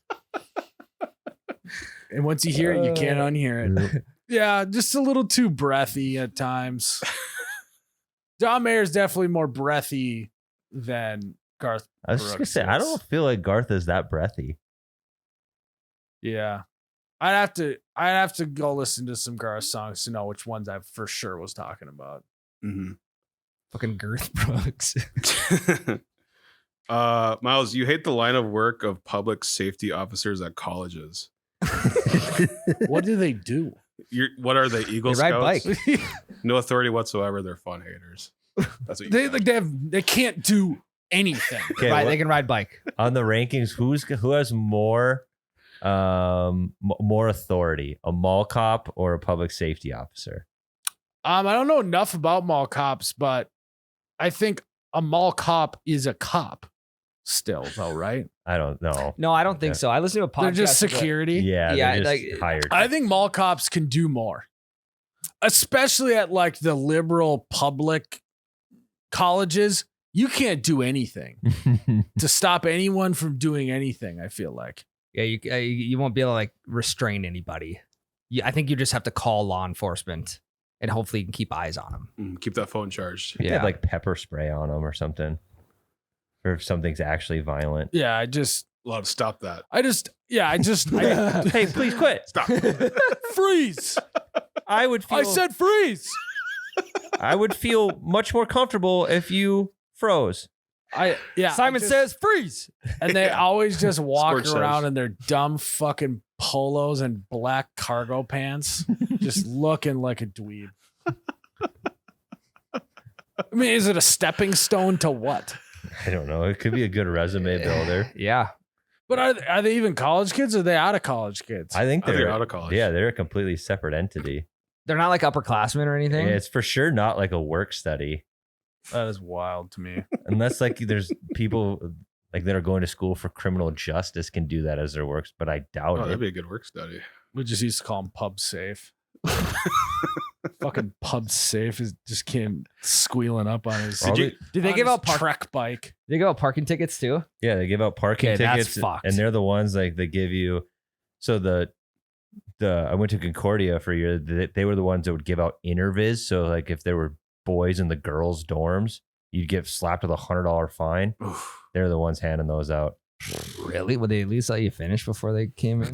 And once you hear it, you can't unhear it. Yeah, just a little too breathy at times. John Mayer's definitely more breathy than Garth. I was just gonna Brooks say, I is. don't feel like Garth is that breathy. Yeah. I'd have to go listen to some Garth songs to know which ones I for sure was talking about. Mm-hmm. Fucking Girth Brooks. Myles, you hate the line of work of public safety officers at colleges. What do they do? What are they? Eagle They ride Scouts? bike. No authority whatsoever. They're fun haters. That's what you They said. they can't do anything. Okay, They can ride bike. on the rankings, who has more more authority, a mall cop or a public safety officer? I don't know enough about mall cops, but I think a mall cop is a cop still, though, right? I don't know. No, I don't think so. I listen to a podcast. They're just security. Yeah, Yeah, they're just like, hired. I think mall cops can do more, especially at like the liberal public colleges. You can't do anything to stop anyone from doing anything. I feel like. Yeah, you won't be able to like restrain anybody. I think you just have to call law enforcement, and hopefully you can keep eyes on them. Keep that phone charged. They Yeah. have like pepper spray on them or something, or if something's actually violent. Yeah, I Love, stop that. Hey, please quit. Stop. freeze. I would feel. I said freeze. I would feel much more comfortable if you froze. Simon says freeze. And they always just walk Squirt around says. in their dumb fucking polos and black cargo pants, just looking like a dweeb. I mean, is it a stepping stone to what? I don't know. It could be a good resume builder. Yeah. But are they even college kids or are they out of college kids? I think They're they're out of college. Yeah, they're a completely separate entity. They're not like upperclassmen or anything. Yeah, it's for sure not like a work study, That is wild to me. unless like there's people like that are going to school for criminal justice can do that as their works, but I doubt Oh, it. that'd be a good work study. We just used to call them pub safe. Fucking pub safe just came squealing up on his. All the- Did they on give his out trek bike? They give out parking tickets too? Yeah, they give out parking Okay, that's tickets, fucked. and they're the ones like they give you. So the I went to Concordia for a year. They were the ones that would give out intervis. So like if there were boys in the girls' dorms, you'd get slapped with $100 fine. Oof. They're the ones handing those out. Really? Would they at least let you finish before they came in?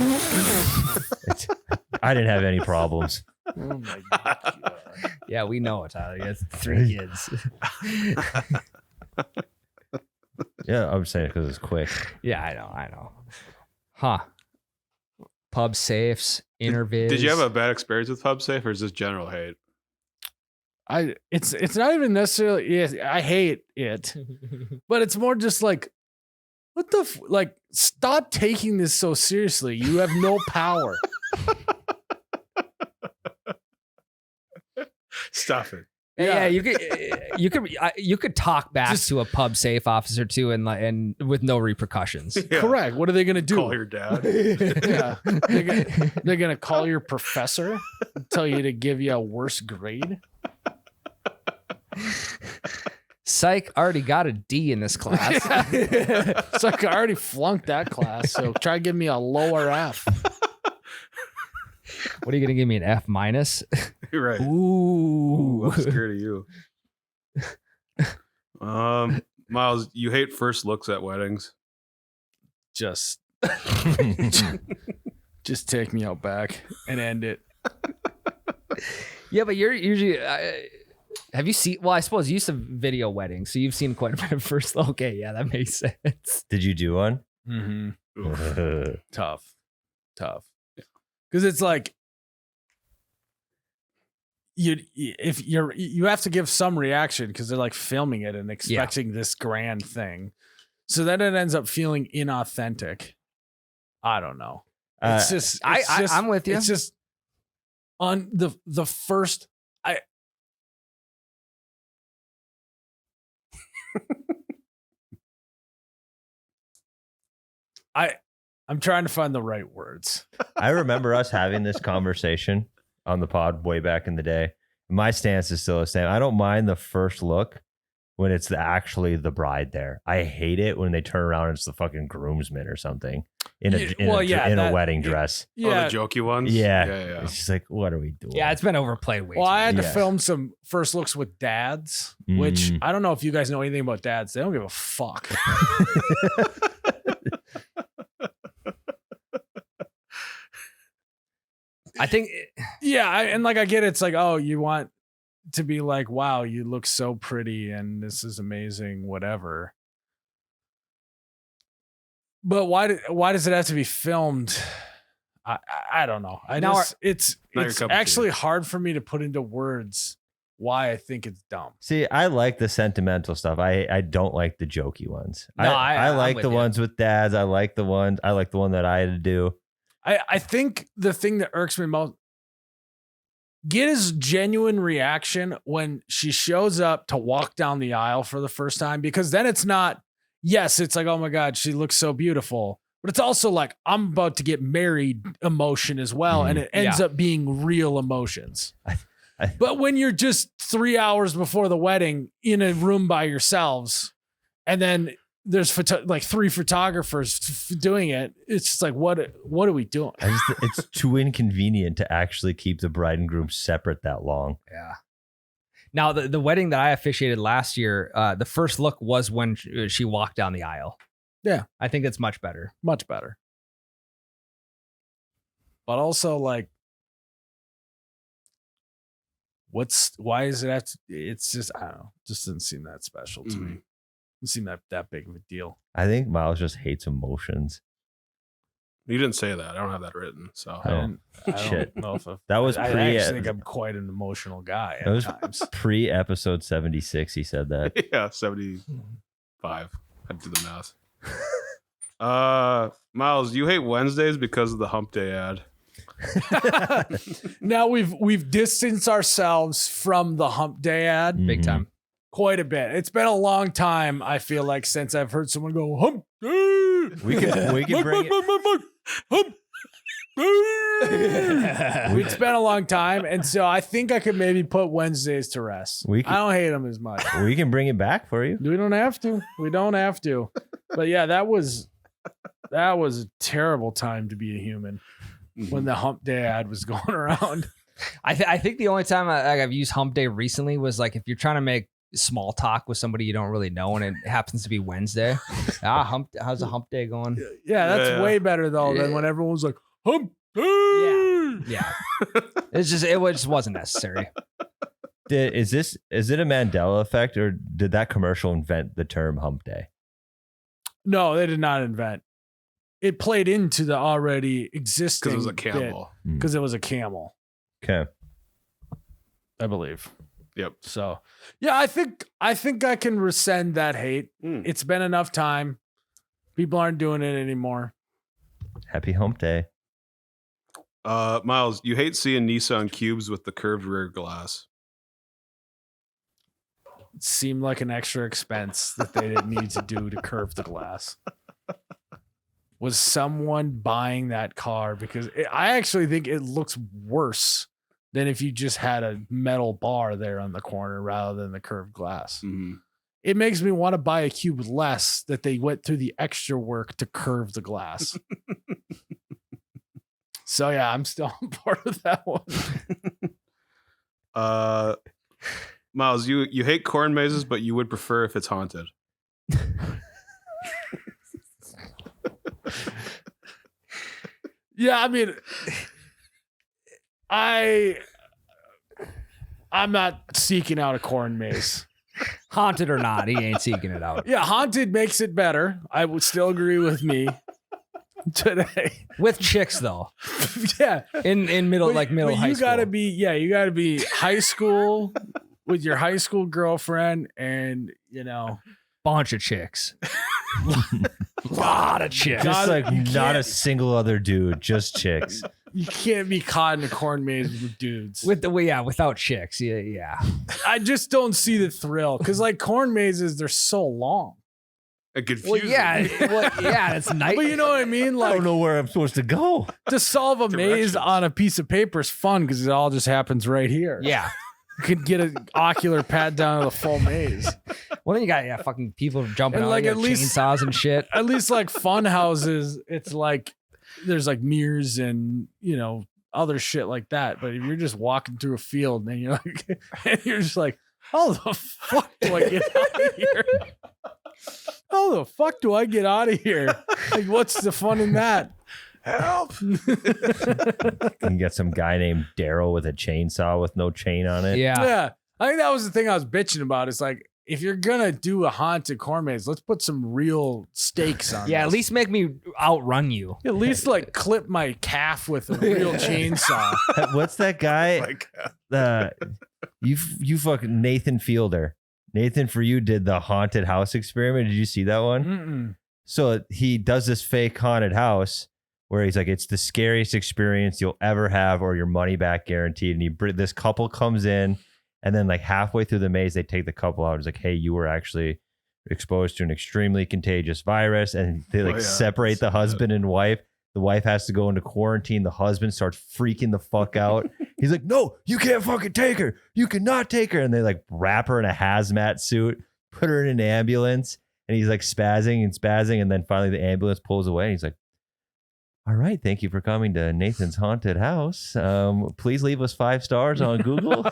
I didn't have any problems. Oh my god! Yeah, we know it, Tyler. You have 3 kids. Yeah, I'm saying it because it's quick. Yeah, I know. Huh. Pub safes, intervis. Did you have a bad experience with PubSafe or is this general hate? It's not even necessarily. Yes, I hate it, but it's more just like, what the like? Stop taking this so seriously. You have no power. Stop it. Yeah, you could talk back Just- to a pub safe officer too, and with no repercussions. Yeah. Correct. What are they gonna do? Call your dad. Yeah, they're gonna call your professor, tell you to give you a worse grade. Psych, already got a D in this class. It's like I already flunked that class, so try to give me a lower F. What are you gonna give me, an F minus? You're right. Ooh. I'm scared of you. Myles, you hate first looks at weddings. Just take me out back and end it. Yeah, but you're usually. Have you seen? Well, I suppose you used to video weddings, so you've seen quite a bit of first. Okay, yeah, that makes sense. Did you do one? Mm-hmm. Tough. Because it's like you have to give some reaction because they're like filming it and expecting this grand thing, so then it ends up feeling inauthentic. I don't know. It's I'm with you. It's just on the first. I'm trying to find the right words. I remember us having this conversation on the pod way back in the day. My stance is still the same. I don't mind the first look when it's actually the bride there. I hate it when they turn around and it's the fucking groomsman or something in a wedding dress. Yeah. Oh, the jokey ones? Yeah. Yeah. It's just like, what are we doing? Yeah, it's been overplayed way. Well, I had to film some first looks with dads, which I don't know if you guys know anything about dads. They don't give a fuck. I think. And I get it. It's like, oh, you want to be like, wow, you look so pretty and this is amazing, whatever. But why does it have to be filmed? I don't know. It's actually hard for me to put into words why I think it's dumb. See, I like the sentimental stuff. I don't like the jokey ones. No, I like the ones with dads. I like the one that I had to do. I think the thing that irks me most, get his genuine reaction when she shows up to walk down the aisle for the first time, because then it's not, yes, it's like, oh my God, she looks so beautiful. But it's also like, I'm about to get married emotion as well. And it ends up being real emotions. But when you're just 3 hours before the wedding in a room by yourselves, and then there's three photographers doing it, it's just like, what are we doing? It's too inconvenient to actually keep the bride and groom separate that long. Yeah. Now, the wedding that I officiated last year, the first look was when she walked down the aisle. Yeah. I think it's much better. Much better. But also, like, why is it it's just, I don't know, just didn't seem that special to me. Didn't seem that big of a deal. I think Myles just hates emotions. You didn't say that. I don't have that written. So I don't know if that was I actually think I'm quite an emotional guy at times. Pre-episode 76, he said that. Yeah, 75. I do the math. Myles, you hate Wednesdays because of the Hump Day ad. Now we've distanced ourselves from the Hump Day ad big time, quite a bit. It's been a long time, I feel like, since I've heard someone go Hump Day. We can bring it. Hump Day. It's been a long time, and so I think I could maybe put Wednesdays to rest. I don't hate them as much. We can bring it back for you. We don't have to. But yeah, that was a terrible time to be a human when the Hump Day ad was going around. I think the only time I've used Hump Day recently was like if you're trying to make small talk with somebody you don't really know and it happens to be Wednesday. How's the Hump Day going? Yeah, that's way better though than when everyone's like Hump Day. Yeah. It just wasn't necessary. Is it a Mandela effect, or did that commercial invent the term Hump Day? No, they did not invent. It played into the already existing. Because it was a camel. Because it was a camel. Okay. I believe. Yep. So, yeah, I think I can rescind that hate. It's been enough time. People aren't doing it anymore. Happy Hump Day. Myles, you hate seeing Nissan cubes with the curved rear glass. It seemed like an extra expense that they didn't need to do to curve the glass. Was someone buying that car? Because I actually think it looks worse than if you just had a metal bar there on the corner rather than the curved glass. it makes me want to buy a cube less that they went through the extra work to curve the glass. So yeah, I'm still on board with that one. Myles, you hate corn mazes, but you would prefer if it's haunted. Yeah, I mean, I'm not seeking out a corn maze. Haunted or not, he ain't seeking it out. Yeah, haunted makes it better. I would still agree with me today. With chicks though. Yeah, In middle but high you school. gotta be, you gotta be high school with your high school girlfriend, and Bunch of chicks. Lot of chicks. Just like you not can't- a single other dude, just chicks. you can't be caught in a corn maze with dudes. Without chicks. Yeah. I just don't see the thrill because like corn mazes, they're so long. And Well, confusing. yeah, it's nice. But you know what I mean? I Like don't know where I'm supposed to go. to solve a maze Directions. on a piece of paper is fun because it all just happens right here. Yeah. You could get an ocular pat down of the full maze. Well, then you got fucking people jumping And, out like, like at least- chainsaws and shit. At least like fun houses, it's like there's like mirrors and other shit like that. But if you're just walking through a field and you're like, and you're just like, how the fuck do I get out of here? How the fuck do I get out of here? Like, what's the fun in that? Help! You get some guy named Daryl with a chainsaw with no chain on it. Yeah. Yeah. I think that was the thing I was bitching about. It's like, if you're gonna do a haunted corn maze, let's put some real stakes on Yeah, at this. least make me outrun you. At least like clip my calf with a real chainsaw. What's that guy? Like, You fucking Nathan Fielder. Nathan For You did the haunted house experiment. Did you see that one? Mm-mm. So he does this fake haunted house where he's like, it's the scariest experience you'll ever have, or your money back guaranteed. And this couple comes in, and then like halfway through the maze, they take the couple out. It's like, hey, you were actually exposed to an extremely contagious virus, and they like Oh, yeah. separate the husband and wife. The wife has to go into quarantine. The husband starts freaking the fuck out. He's like, no, you can't fucking take her. You cannot take her. And they like wrap her in a hazmat suit, put her in an ambulance, and he's like spazzing. And then finally the ambulance pulls away. And he's like, all right, thank you for coming to Nathan's haunted house. Please leave us 5 stars on Google.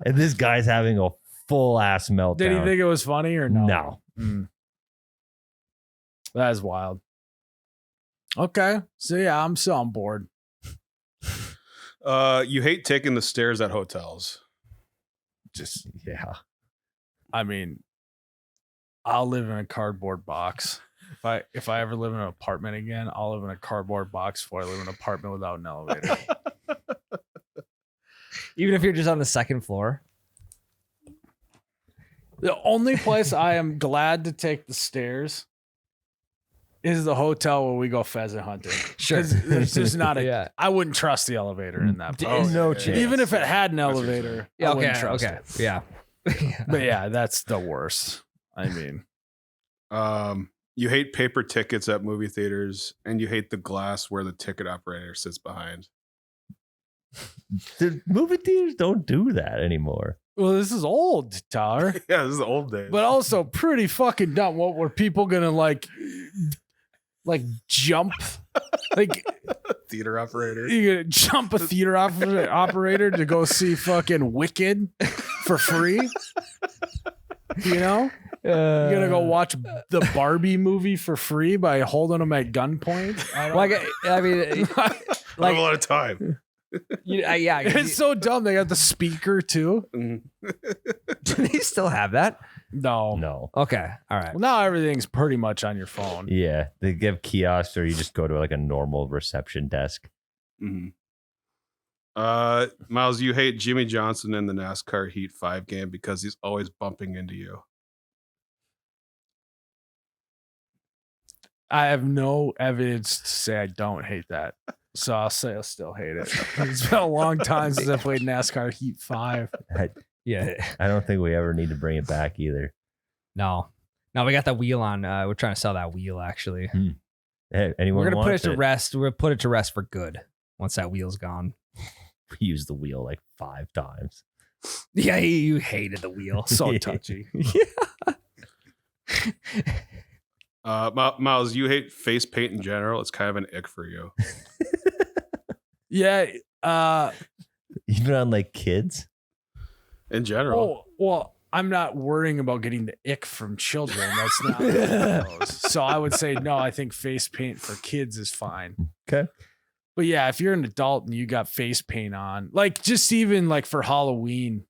And this guy's having a full ass meltdown. Did he think it was funny or no? No. Mm. That is wild. Okay. So yeah, I'm still on board. you hate taking the stairs at hotels. Just, Yeah. I mean, I'll live in a cardboard box. If I ever live in an apartment again, I'll live in a cardboard box before I live in an apartment without an elevator. Even if you're just on the second floor. The only place I am glad to take the stairs is the hotel where we go pheasant hunting. Sure. 'Cause there's just not a. Yeah. I wouldn't trust the elevator in that place. No yeah, chance. yeah. Even if it had an elevator. Yeah, I wouldn't okay. trust Okay. it. Yeah. But yeah, that's the worst. I mean, You hate paper tickets at movie theaters, and you hate the glass where the ticket operator sits behind. The movie theaters don't do that anymore. well, this is old, Tyler, Yeah, this is the old days. but also pretty fucking dumb. What were people gonna like jump? Like theater operator. you gonna jump a theater operator to go see fucking Wicked for free? You know? You're gonna go watch the Barbie movie for free by holding them at gunpoint? I mean, I don't have a lot of time. yeah. It's so dumb. They got the speaker too. Mhm. Do they still have that? No. No. Okay. All right. Well, now everything's pretty much on your phone. Yeah. They give kiosks, or you just go to like a normal reception desk. Mhm. Myles, you hate Jimmy Johnson in the NASCAR Heat 5 game because he's always bumping into you. I have no evidence to say I don't hate that. So I'll say I still hate it. It's been a long time since I played NASCAR Heat 5. Yeah. I don't think we ever need to bring it back either. No. We got that wheel on. We're trying to sell that wheel actually. Hey, anyone We're gonna put it wants to rest. We're gonna put it to rest for good once that wheel's gone. We used the wheel like 5 times. Yeah, you hated the wheel. So touchy. Miles, you hate face paint in general. It's kind of an ick for you. Yeah. Even on like kids. In general. Oh, well, I'm not worrying about getting the ick from children. That's not one of those. So I would say no. I think face paint for kids is fine. Okay. But yeah, if you're an adult and you got face paint on, like just even like for Halloween,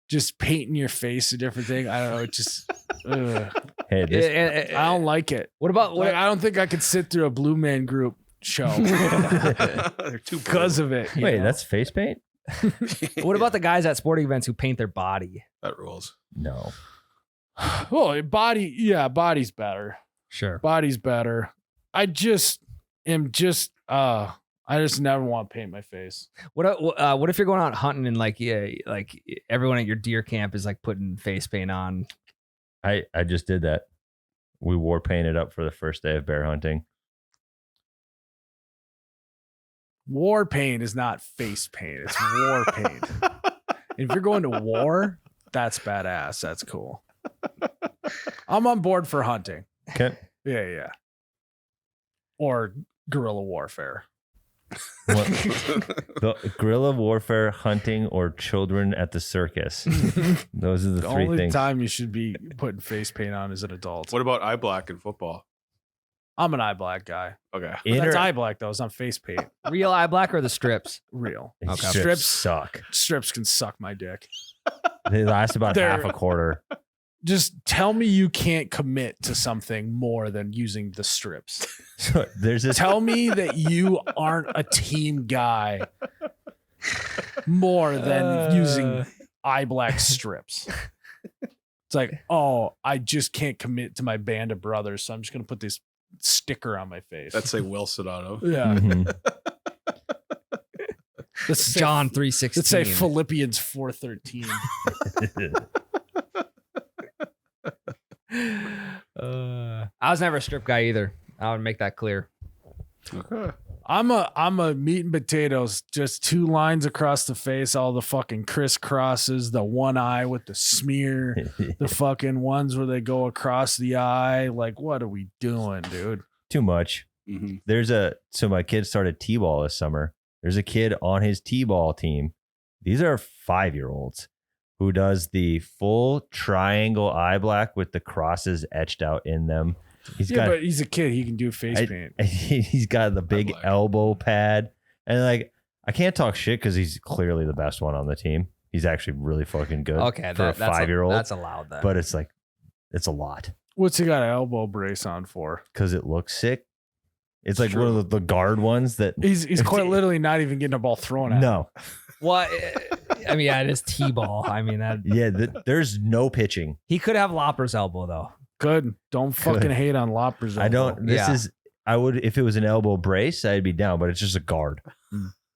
just painting your face a different thing. I don't know. It just, Hey, this, I don't like it. What about Like, I don't think I could sit through a Blue Man Group show They're too because of it. you wait, know? that's face paint? what about the guys at sporting events who paint their body? That rules. No. Well, body's better. Sure. Body's better. I just never want to paint my face. What if you're going out hunting and like everyone at your deer camp is like putting face paint on? I just did that. We wore painted up for the first day of bear hunting. War paint is not face paint. It's war paint. If you're going to war, that's badass. That's cool. I'm on board for hunting. Okay. Yeah. Or guerrilla warfare. What, the guerrilla warfare, hunting, or children at the circus. Those are the The three only things. time you should be putting face paint on is an adult. What about eye black in football? I'm an eye black guy. Okay. That's eye black though. It's not face paint. Real eye black or the strips? Real. Strips Strips suck. Strips can suck my dick. They last about They're- half a quarter. Just tell me you can't commit to something more than using the strips. So there's this. Tell me that you aren't a team guy more than using eye black strips. It's like, oh, I just can't commit to my band of brothers, so I'm just gonna put this sticker on my face. That's a Wilson on him. yeah. Mhm. Let's say, John 3:16. let's say Philippians 4:13. I was never a strip guy either. I would make that clear. Okay. I'm a meat and potatoes, just 2 lines across the face, all the fucking crisscrosses, the one eye with the smear, the fucking ones where they go across the eye. Like, what are we doing, dude? Too much. Mm-hmm. So my kid started T-ball this summer. There's a kid on his T-ball team. These are 5-year-olds who does the full triangle eye black with the crosses etched out in them. But he's a kid. He can do face paint. He's got the big black. elbow pad. And like, I can't talk shit because he's clearly the best one on the team. He's actually really fucking good Okay, for a that's 5-year-old. That's allowed then. But it's like, it's a lot What's he got an elbow brace on for? because it looks sick. It's like True. one of the guard ones that. He's quite literally not even getting a ball thrown at him. No. well, I mean, yeah, it is T-ball. I mean, that Yeah, there's no pitching. he could have Lopper's elbow though. Good. Don't fucking hate on Loppers. I don't. Yeah. I would, if it was an elbow brace, I'd be down, but it's just a guard.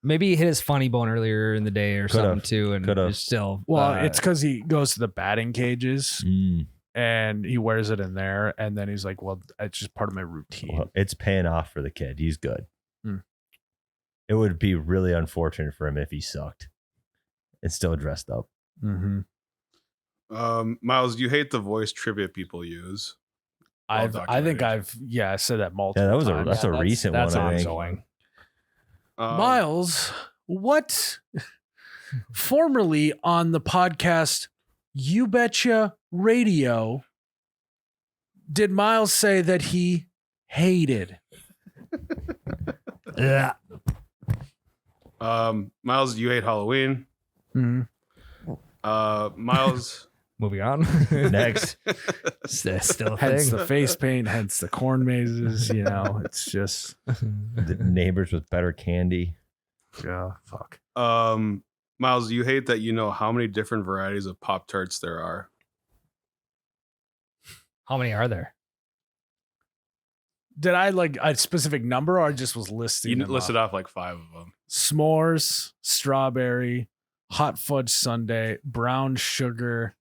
Maybe he hit his funny bone earlier in the day or Could've. something too, and Could've. it's still. Well, it's because he goes to the batting cages Mm. and he wears it in there, and then he's like, "Well, it's just part of my routine." Well, it's paying off for the kid. He's good. Hmm. It would be really unfortunate for him if he sucked and still dressed up. Mm-hmm. Miles, you hate the voice trivia people use. I think I said that multiple. Yeah, that was times. that's a recent that's one. I think. ongoing. Myles, what formerly on the podcast You Betcha Radio did Myles say that he hated? Yeah. Miles, you hate Halloween. Mhm. Miles, Moving on. Next. Still a Hence thing. the face paint, hence the corn mazes. You know, it's just The neighbors with better candy. yeah, fuck. Miles, you hate that you know how many different varieties of Pop-Tarts there are. How many are there? Did I like a specific number, or I just was You listing? them listed off? off like 5 of them. S'mores, strawberry, hot fudge sundae, brown sugar,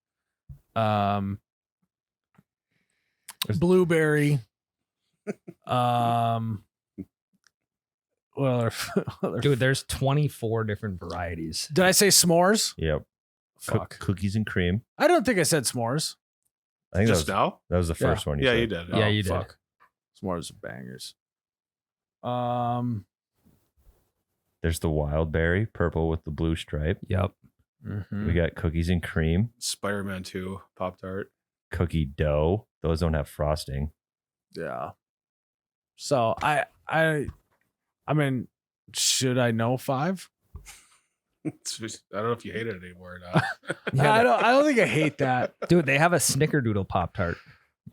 blueberry, well, Dude, there's 24 different varieties. did I say s'mores? Yep. Fuck. Cookies and cream. I don't think I said s'mores. I think Just that now? was the first one. Yeah, said. you did. Yeah, you did. Fuck. S'mores are bangers. There's the wild berry, purple with the blue stripe. Yep. We got cookies and cream, Spider-Man 2 Pop-Tart. cookie dough. Those don't have frosting. Yeah. So I mean, should I know 5? I don't know if you hate it anymore or not. Yeah, I don't think I hate that. dude, they have a Snickerdoodle Pop-Tart.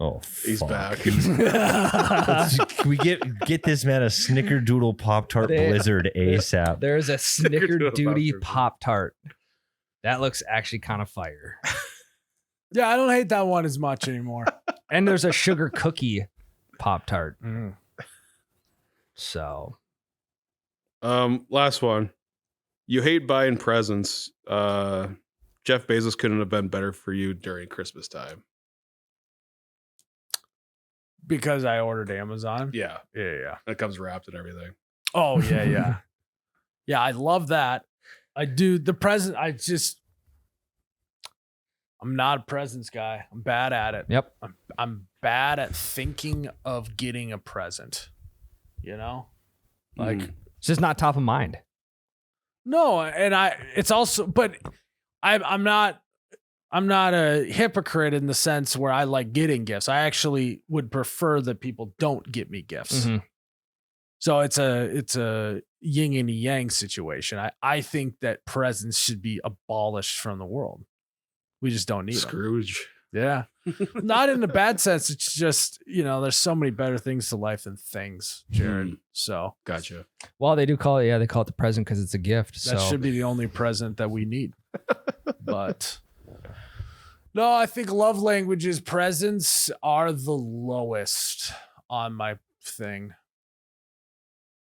Oh, He's fuck. back. Can we get this man a Snickerdoodle Pop-Tart Blizzard ASAP? There's a Snickerdoodle Snickerdoodle Pop-Tart. Pop-Tart. That looks actually kind of fire. Yeah, I don't hate that one as much anymore. And there's a sugar cookie Pop-Tart. Mm. So Last one. You hate buying presents. Jeff Bezos couldn't have been better for you during Christmas time. Because I ordered Amazon. Yeah. Yeah. It comes wrapped and everything. Oh, yeah. Yeah, I love that. I do. The present, I'm not a presents guy. I'm bad at it. yep. I'm bad at thinking of getting a present. You know? Like, It's just not top of mind. no, and it's also, but I'm not a hypocrite in the sense where I like getting gifts. I actually would prefer that people don't get me gifts. Mhm. So it's a yin and yang situation. I think that presents should be abolished from the world. We just don't need them. Scrooge. Yeah. Not in a bad sense. It's just, there's so many better things to life than things, Jerrod. So Gotcha. Well, they do call it, they call it the present because it's a gift. that So should be the only present that we need. But no, I think love languages presents are the lowest on my thing.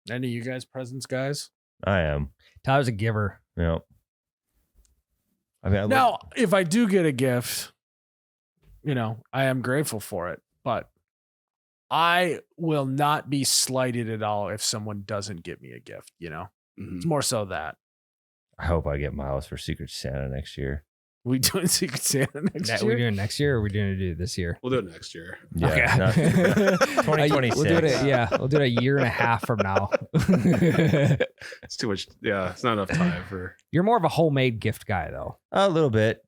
Any of you guys presents guys? I am. Tyler's a giver. Yeah. I mean, Now, if I do get a gift, I am grateful for it, but I will not be slighted at all if someone doesn't get me a gift, Mhm. It's more so that. I hope I get Myles for Secret Santa next year. We doing Secret Santa next Are we year? doing it next year or are we doing it this year? We'll do it next year. Yeah, not- 2026. We'll do it, we'll do it a year and a half from now. It's too much. Yeah, it's not enough time for. You're more of a homemade gift guy, though. A little bit.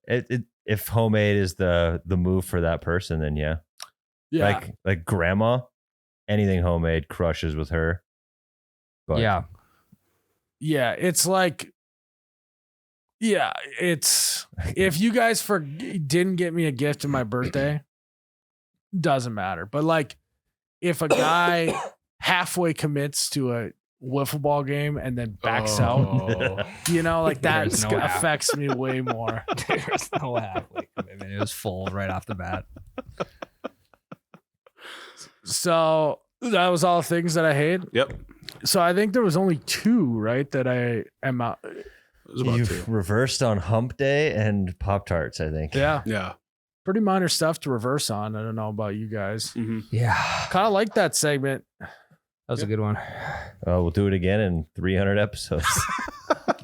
If homemade is the move for that person, then yeah. Yeah. Like grandma, anything homemade crushes with her. But Yeah. Yeah. It's like, it's if you guys didn't get me a gift on my birthday, doesn't matter. But like, if a guy halfway commits to a wiffle ball game and then backs out, like that There's no half. affects me way more. There's no halfway commitment. It was full right off the bat. So that was all things that I hate. Yep. So I think there was only 2, right? That I am out. It was about you 2. reversed on Hump Day and Pop-Tarts, I think. Yeah. Yeah. Pretty minor stuff to reverse on. I don't know about you guys. Mm-hmm. Yeah. Kind of like that segment. That was a good one. We'll do it again in 300 episodes.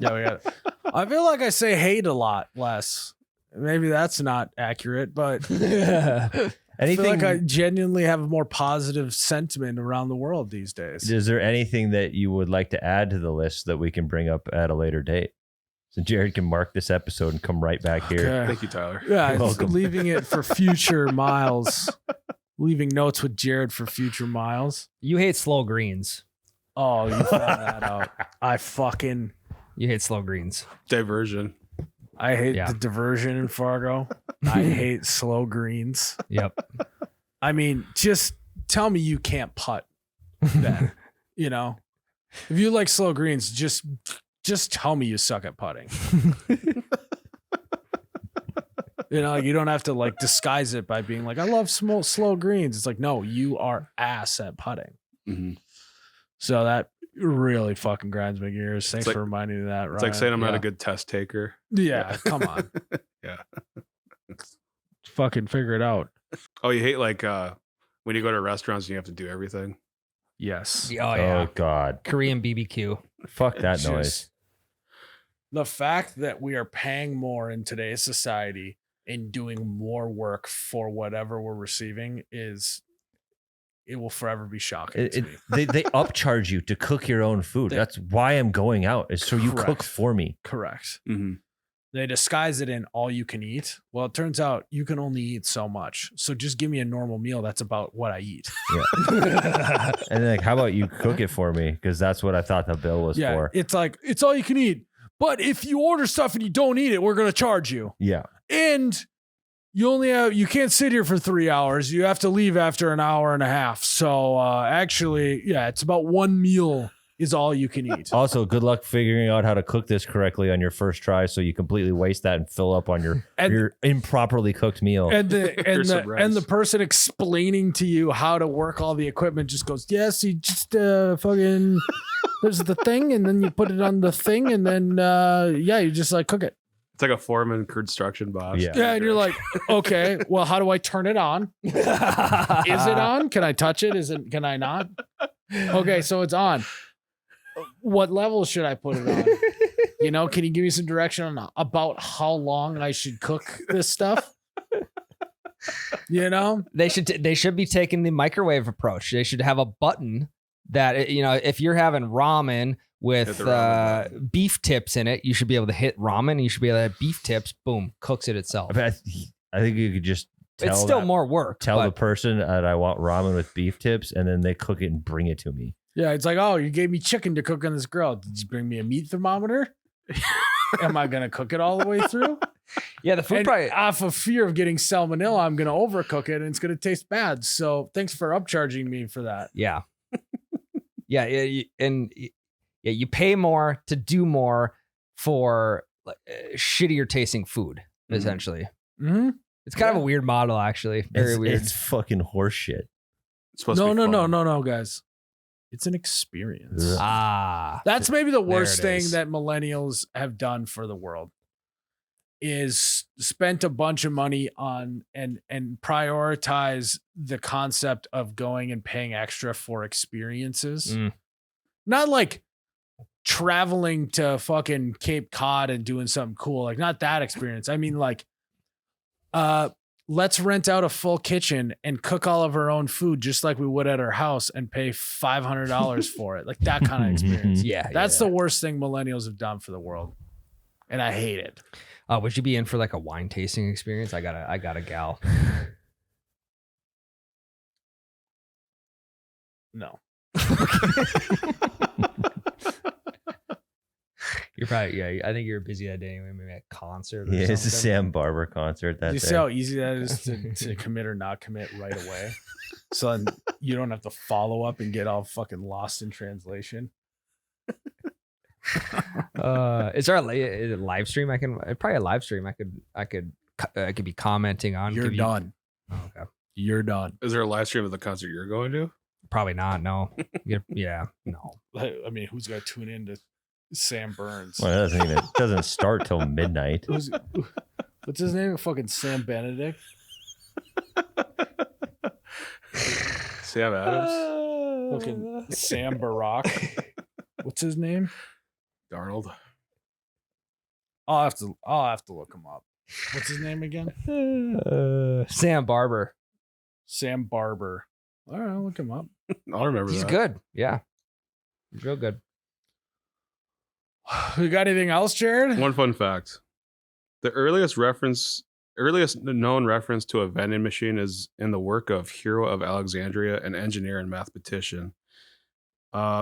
Yeah, we got it. I feel like I say hate a lot less. Maybe that's not accurate, but I feel Anything? like I genuinely have a more positive sentiment around the world these days. Is there anything that you would like to add to the list that we can bring up at a later date? So Jerrod can mark this episode and come right back here. Okay. Thank you, Tyler. Yeah, You're welcome. leaving it for future Miles. Leaving notes with Jerrod for future Miles. You hate slow greens. Oh, you found that out. You hate slow greens. Diversion. I hate Yeah. the diversion in Fargo. I hate slow greens. Yep. I mean, just tell me you can't putt then. If you like slow greens, just tell me you suck at putting. You don't have to like disguise it by being like, I love slow greens. It's like, no, you are ass at putting. Mm-hmm. So that really fucking grinds my gears. Thanks like- for reminding me of that. It's like saying I'm not Yeah. a good test taker. Yeah, come on. Yeah. Fucking figure it out. Oh, you hate like when you go to restaurants and you have to do everything. Yes. Oh, yeah. Oh, God. Korean BBQ. Fuck that Just- noise. The fact that we are paying more in today's society and doing more work for whatever we're receiving it will forever be shocking to me. They upcharge you to cook your own food. That's why I'm going out, is so you cook Correct. for me. Correct. Mm-hmm. They disguise it in all you can eat. Well, it turns out you can only eat so much. So just give me a normal meal that's about what I eat. Yeah. And like, how about you cook it for me? Because that's what I thought the bill was for. It's like, it's all you can eat. But if you order stuff and you don't eat it, we're going to charge you. Yeah. And you can't sit here for 3 hours. You have to leave after an hour and a half. So actually, it's about one meal is all you can eat. Also, good luck figuring out how to cook this correctly on your first try, so you completely waste that and fill up on your improperly cooked meal. And the person explaining to you how to work all the equipment just goes, yes, you just fucking there's the thing, and then you put it on the thing, and then you just like cook it. It's like a foreman construction boss. Yeah. And you're like, okay, well, how do I turn it on? Is it on? Can I touch it? Can I not? Okay, so it's on. What level should I put it on? Can you give me some direction on about how long I should cook this stuff? They should be taking the microwave approach. They should have a button that, if you're having ramen with beef tips in it, you should be able to hit ramen. You should be able to have beef tips. Boom, cooks it itself. I think you could just tell it's still more work. Tell the person that I want ramen with beef tips, and then they cook it and bring it to me. Yeah, it's like, oh, you gave me chicken to cook on this grill. Did you bring me a meat thermometer? Am I going to cook it all the way through? Yeah, the food probably... Off of fear of getting salmonella, I'm going to overcook it and it's going to taste bad. So thanks for upcharging me for that. Yeah. You pay more to do more for shittier tasting food, essentially. Mm-hmm. It's kind of a weird model, actually. Very weird. It's fucking horseshit. It's supposed to be fun. No, guys. It's an experience. That's maybe the worst thing that millennials have done for the world is spent a bunch of money on and prioritize the concept of going and paying extra for experiences. Not like traveling to fucking Cape Cod and doing something cool. Like, not that experience. I mean, like, let's rent out a full kitchen and cook all of our own food just like we would at our house and pay $500 for it. Like that kind of experience. That's the worst thing millennials have done for the world. And I hate it. Would you be in for like a wine tasting experience? I got a gal. No. You're probably, I think you're busy that day anyway, maybe at a concert or something. It's a Sam Barber concert that you day. see how easy that is to commit or not commit right away? So then you don't have to follow up and get all fucking lost in translation. Is there a live stream probably a live stream I could be commenting on? You're done. Oh, okay. You're done. Is there a live stream of the concert you're going to? Probably not. No. No. I mean, who's going to tune in to Sam Burns? Well, it doesn't start till midnight. What's his name? Fucking Sam Benedict. Sam Adams. Fucking Sam Barack. What's his name? Darnold. I'll have to look him up. What's his name again? Sam Barber. Sam Barber. All right, I'll look him up. I'll remember He's that. good. Yeah. He's real good. We got anything else, Jerrod? One fun fact. The earliest known reference to a vending machine is in the work of Hero of Alexandria, an engineer and mathematician.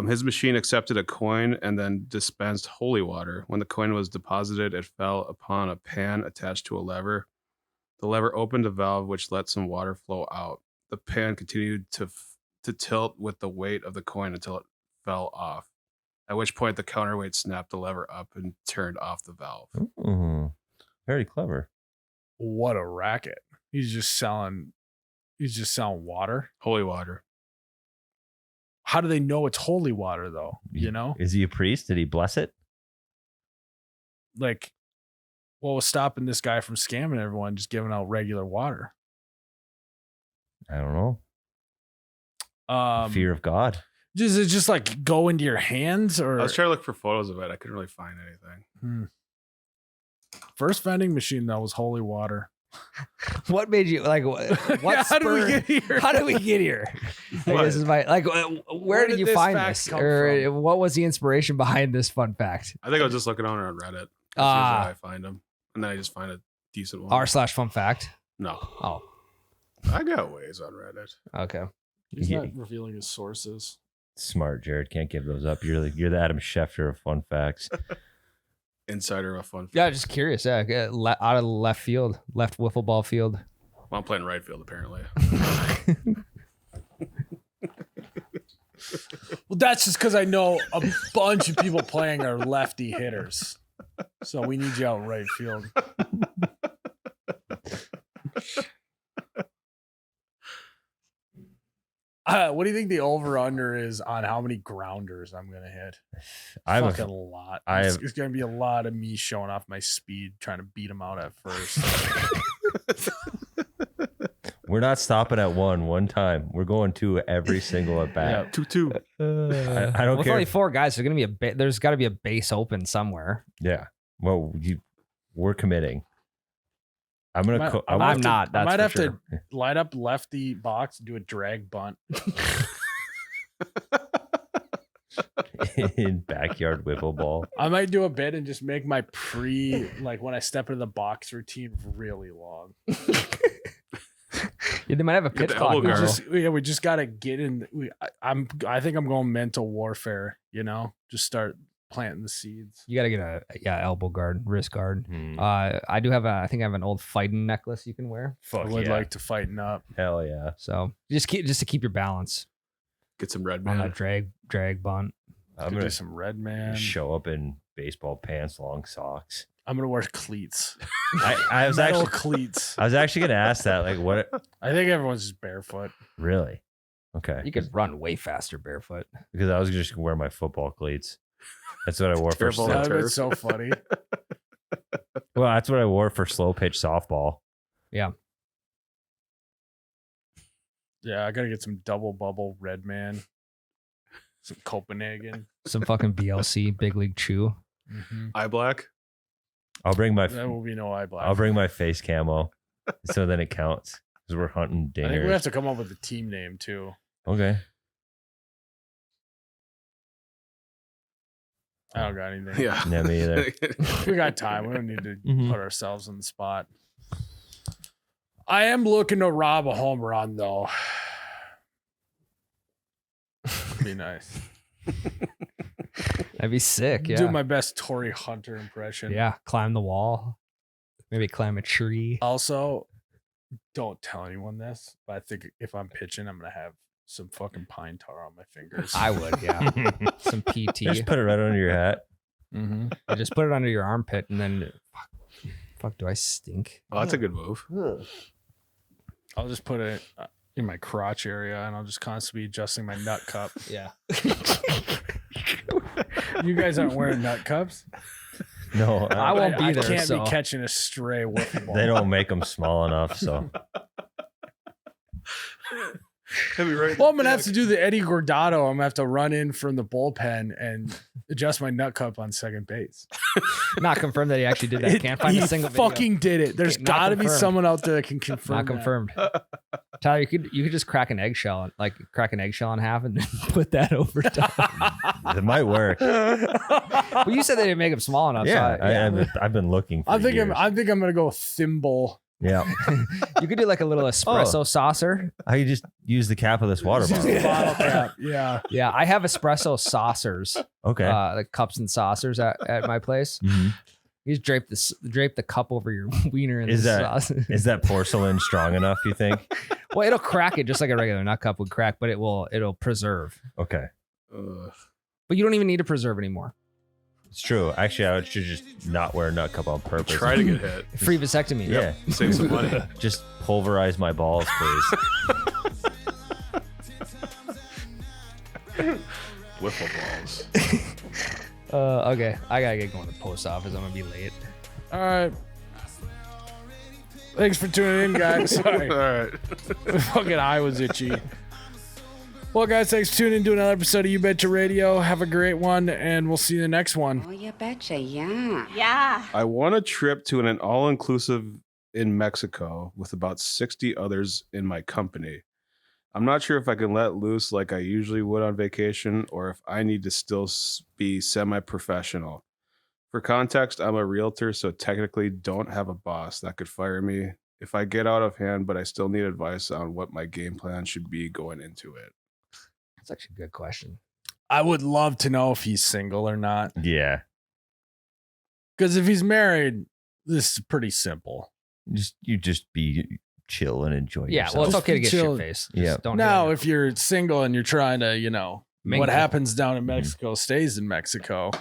His machine accepted a coin and then dispensed holy water. When the coin was deposited, it fell upon a pan attached to a lever. The lever opened a valve which let some water flow out. The pan continued to tilt with the weight of the coin until it fell off, at which point the counterweight snapped the lever up and turned off the valve. Ooh, very clever. What a racket. He's just selling water. Holy water. How do they know it's holy water though? You know? Is he a priest? Did he bless it? Like, what was stopping this guy from scamming everyone, just giving out regular water? I don't know. Fear of God. Does it just like go into your hands, or I was trying to look for photos of it. I couldn't really find anything. First vending machine though was holy water. What made you like? What How did we get here? How did we get here? Like, this is my like. Where did you this find fact this, come or from? what was the inspiration behind this fun fact? I think I was just looking on Reddit. That's usually how I find them, and then I just find a decent one. r/fun fact. No, Oh, I got ways on Reddit. okay. He's Yeah. not revealing his sources. Smart, Jerrod. Can't give those up. You're the Adam Schefter of fun facts. Insider of fun. Yeah, just curious. Yeah, out of the left field, left wiffle ball field. Well, I'm playing right field apparently. Well, that's just because I know a bunch of people playing are lefty hitters. So we need you out in right field. What do you think the over-under is on how many grounders I'm going to hit? I have Fucking a lot. I It's, have- it's going to be a lot of me showing off my speed, trying to beat him out at first. We're not stopping at one time. We're going two every single at bat. 2-2. I don't With care. only 4 guys, there's gonna be there's got to be a base open somewhere. Yeah. Well, we're committing. I'm gonna. Might- Co- I I might want I'm not. I That's might for have sure. to light up lefty box and do a drag bunt. in backyard wiffle ball. I might do a bit and just make my like when I step into the box routine really long. Yeah, they might have a Get pitch the clock. elbow now. guard. We just gotta get in. I think I'm going mental warfare. Just start planting the seeds. You got to get a elbow guard, wrist guard. Hmm. I do have I think I have an old fighting necklace you can wear. Fuck I would yeah. like to fighten up. Hell yeah. So just to keep your balance Get some red on man. that drag bunt. I'm Gonna gonna do some red man. show up in baseball pants, long socks. I'm gonna wear cleats. I was Metal actually cleats. I was actually gonna ask that. Like, what? I think everyone's just barefoot. Really? Okay. You could run way faster barefoot. Because I was just gonna wear my football cleats. That's what I wore for. Terrible. That would turf. be so funny. Well, that's what I wore for slow pitch softball. Yeah, I gotta get some double bubble red man. Some Copenhagen. Some fucking BLC, Big League Chew. Eye black. I'll bring my There will be no eye black. I'll bring my face camo, so then it counts because we're hunting I think we have dingers. to come up with a team name too. Okay. I don't got anything. Yeah. Yeah, me either. We got time. We don't need to Mhm. put ourselves on the spot. I am looking to rob a home run though. Be nice. That'd be sick. Yeah. Do my best Torrey Hunter impression. Yeah. Climb the wall. Maybe climb a tree. Also, don't tell anyone this, but I think if I'm pitching, I'm gonna have some fucking pine tar on my fingers. I would. Yeah. Some PT. Just put it right under your hat. Mm-hmm. You just put it under your armpit and then fuck, do I stink? Oh, that's a good move. I'll just put it in my crotch area, and I'll just constantly be adjusting my nut cup. Yeah. You guys aren't wearing nut cups. No, I won't be I there, can't so. be catching a stray wiffle ball. they don't make them small enough. So Hit me right. Well, I'm gonna have to do the Eddie Gordado. I'm gonna have to run in from the bullpen and adjust my nut cup on second base. Not confirmed that he actually did that. Can't find he a single video. fucking did it. There's Not got to be confirmed. someone out there that can confirm. Not that. confirmed. Tyler, you could just crack an eggshell, like crack an eggshell in half and then put that over top. it might work. Well, you said they didn't make them small enough. Yeah, so I've been looking. For I think years. I'm gonna go thimble. Yeah, you could do like a little espresso saucer. I could just use the cap of this water Use bottle. the bottle cap. Yeah. Yeah, I have espresso saucers, Okay. like cups and saucers at my place. Mhm. You just drape the cup over your wiener and Is the that- sauce. Is that porcelain strong enough? You think? Well, it'll crack it just like a regular nut cup would crack, but it'll preserve. Okay, Ugh. But you don't even need to preserve anymore. it's true. Actually, I should just not wear a nut cup on purpose. Try to get hit. Free vasectomy. Yeah, Save some money. just pulverize my balls, please. Wiffle balls. Okay, I gotta get going to the post office. I'm gonna be late. All right. Thanks for tuning in, guys. Sorry. All right. My fucking eye was itchy. Well, guys, thanks for tuning in to another episode of You Betcha Radio. Have a great one, and we'll see you in the next one. Oh, you betcha, yeah. Yeah. I want a trip to an all-inclusive in Mexico with about 60 others in my company. I'm not sure if I can let loose like I usually would on vacation or if I need to still be semi-professional. For context, I'm a realtor, so technically don't have a boss that could fire me if I get out of hand, but I still need advice on what my game plan should be going into it. That's actually a good question. I would love to know if he's single or not. Yeah. Because if he's married, this is pretty simple. You just be chill and enjoy Yeah, yourself. well, it's okay to get Chill. shit-faced. Yeah. Just don't Now, do it. if you're single and you're trying to, Mingle. what happens down in Mexico stays in Mexico,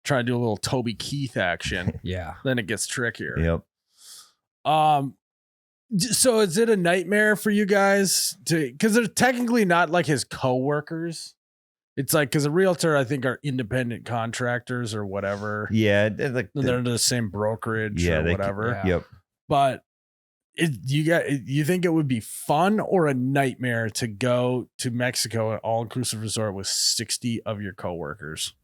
try to do a little Toby Keith action, Yeah. then it gets trickier. Yep. So is it a nightmare for you guys because they're technically not like his coworkers? It's like, because a realtor, I think, are independent contractors or whatever. Yeah. They're under the same brokerage Yeah, or they whatever. Yeah. Yep. But you think it would be fun or a nightmare to go to Mexico, an all-inclusive resort with 60 of your coworkers?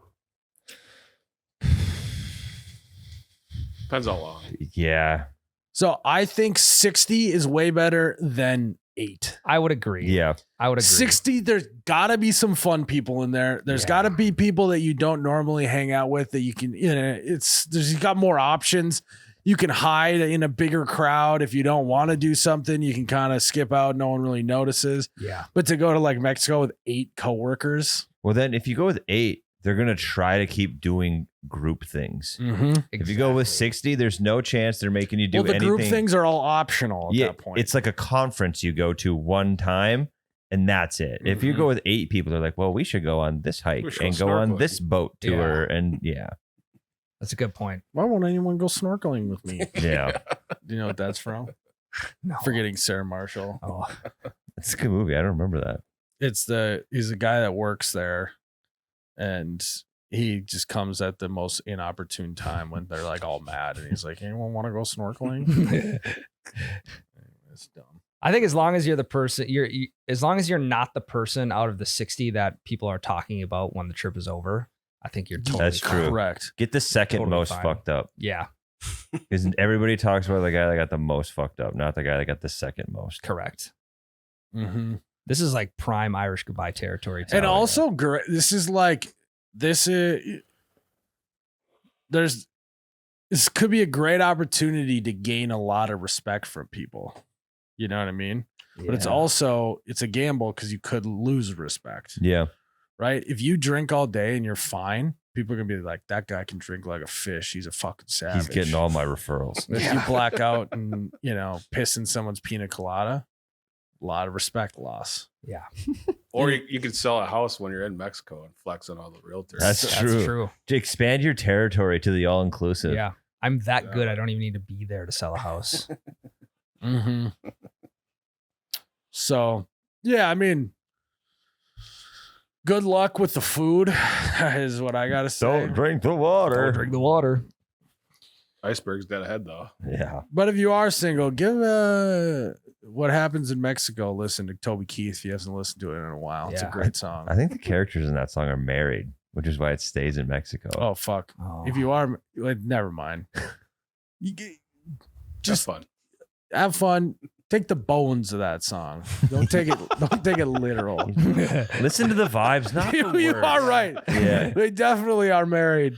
Depends how long. Yeah. So I think 60 is way better than 8. I would agree. Yeah. I would agree. 60, there's gotta be some fun people in there. There's Yeah. gotta be people that you don't normally hang out with that you can, you got more options. You can hide in a bigger crowd. If you don't want to do something, you can kind of skip out. No one really notices. Yeah. But to go to like Mexico with 8 coworkers. Well, then if you go with 8, they're going to try to keep doing group things. Mm-hmm. If you go with 60, there's no chance they're making you do Well, the anything. group things are all optional at that point. It's like a conference you go to one time and that's it. If you Mhm. go with 8 people, they're like, well, we should go on this hike We should and go go on snorkeling. this boat tour. And yeah. That's a good point. Why won't anyone go snorkeling with me? Yeah. Do you know what that's from? No. Forgetting Sarah Marshall. Oh, It's a good movie. I don't remember that. He's a guy that works there, and he just comes at the most inopportune time when they're like all mad, and he's like, "Anyone want to go snorkeling?" It's dumb. I think as long as you're the person, as long as you're not the person out of the 60 that people are talking about when the trip is over, I think you're totally That's fine. true. Correct. Get the second Totally most fine. fucked up. Yeah, Because everybody talks about the guy that got the most fucked up, not the guy that got the second most. correct. Mm-hmm. This is like prime Irish goodbye territory. And too. also, great. This could be a great opportunity to gain a lot of respect from people. You know what I mean? But it's a gamble because you could lose respect, Yeah. right? If you drink all day and you're fine, people are gonna be like, "That guy can drink like a fish. He's a fucking savage." He's getting all my referrals. If you black out and piss in someone's pina colada, a lot of respect loss. yeah, Or you could sell a house when you're in Mexico and flex on all the realtors. That's true. To expand your territory to the all inclusive. Yeah, I'm that good. I don't even need to be there to sell a house. Mm-hmm. So, yeah, I mean, good luck with the food is what I gotta say. Don't drink the water. Don't drink the water. Iceberg's dead ahead though. Yeah. But if you are single, give What Happens in Mexico. Listen to Toby Keith if you haven't listened to it in a while. It's a Yeah. great song. I think the characters in that song are married, which is why it stays in Mexico. Oh fuck! Oh. If you are, never mind. Just fun. Have fun. Take the bones of that song. Don't take it. Don't take it literal. Listen to the vibes, not the You words. are right. Yeah. They definitely are married.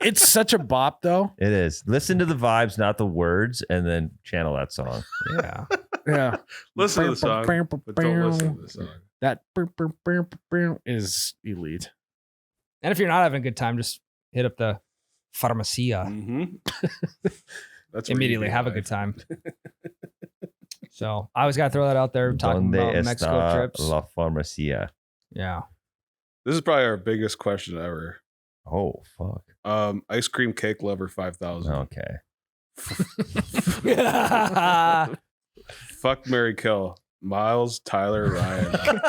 It's such a bop, though. It is. Listen to the vibes, not the words, and then channel that song. Yeah. Yeah. Listen to the song, but don't listen to the song. That is elite. And if you're not having a good time, just hit up the farmacia. Mm-hmm. That's where you Immediately get have a live. good time. So I always got to throw that out there. Talking Donde about Mexico está trips. La farmacia. Yeah. This is probably our biggest question ever. Oh, fuck. Ice cream cake lover 5000. Okay. Fuck, marry, kill. Myles, Tyler, Ryan.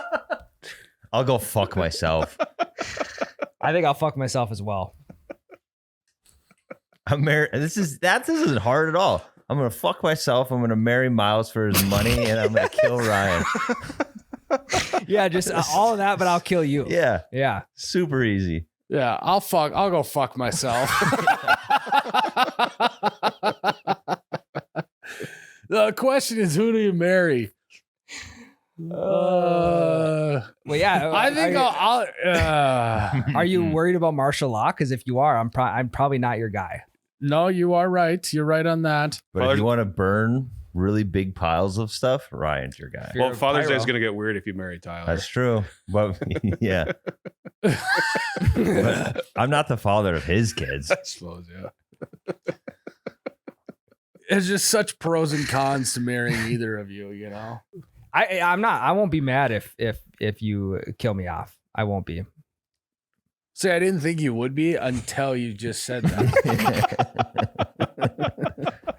I'll go fuck myself. I think I'll fuck myself as well. I'm married. This isn't hard at all. I'm gonna fuck myself. I'm gonna marry Myles for his money, and I'm gonna kill Ryan. Yeah, just all of that, but I'll kill you. Yeah, Yeah. super easy. Yeah, I'll go fuck myself. The question is, who do you marry? Well, yeah. I think Are you worried about martial law? Because if you are, I'm probably not your guy. No, you are right. You're right on that. But if you want to burn really big piles of stuff, Ryan's your guy. Well, Father's Day is pyro. going to get weird if you marry Tyler. That's true. But yeah, but I'm not the father of his kids. I suppose, yeah. It's just such pros and cons to marrying either of you, you know. I'm not. I won't be mad if you kill me off. I won't be. See, I didn't think you would be until you just said that.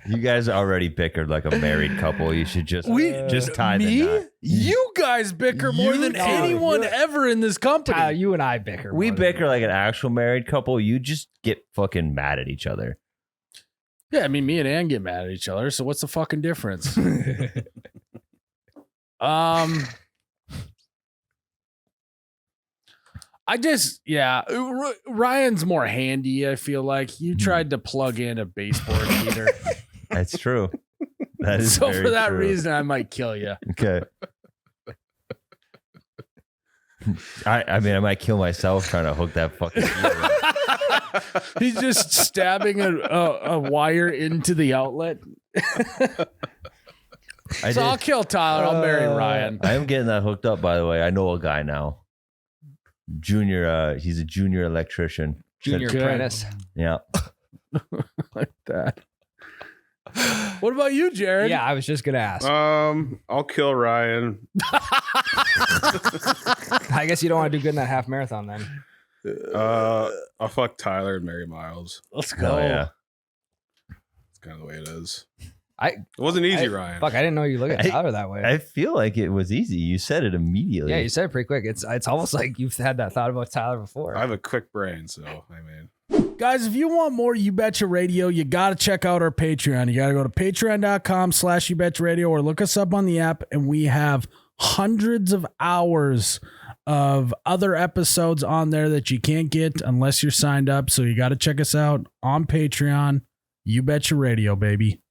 You guys already bickered like a married couple. You should just tie me? the knot. You guys bicker more than No, anyone ever in this company. You and I bicker. We more than- bicker like an actual married couple. You just get fucking mad at each other. Yeah, I mean, me and Ann get mad at each other. So what's the fucking difference? Ryan's more handy. I feel like you tried to plug in a baseboard heater. That's true. That is So very for that true. reason, I might kill you. Okay. I mean, I might kill myself trying to hook that fucking heater up. He's just stabbing a wire into the outlet. So I'll kill Tyler. I'll marry Ryan. I am getting that hooked up, by the way. I know a guy now. Junior, he's a junior electrician. Junior Good. apprentice. Yeah. Like that. What about you, Jerrod? Yeah, I was just gonna ask. I'll kill Ryan. I guess you don't want to do good in that half marathon then. I'll fuck Tyler and marry Myles. Let's go. Oh, yeah. That's kind of the way it is. It It wasn't easy, Ryan. Fuck, I didn't know you look at Tyler that way. I feel like it was easy. You said it immediately. Yeah, you said it pretty quick. It's almost like you've had that thought about Tyler before. I have a quick brain, so I mean, Guys, if you want more You Betcha Radio, you got to check out our Patreon. You got to go to patreon.com/You Betcha Radio or look us up on the app, and we have hundreds of hours of other episodes on there that you can't get unless you're signed up. So you got to check us out on Patreon. You Betcha Radio, baby.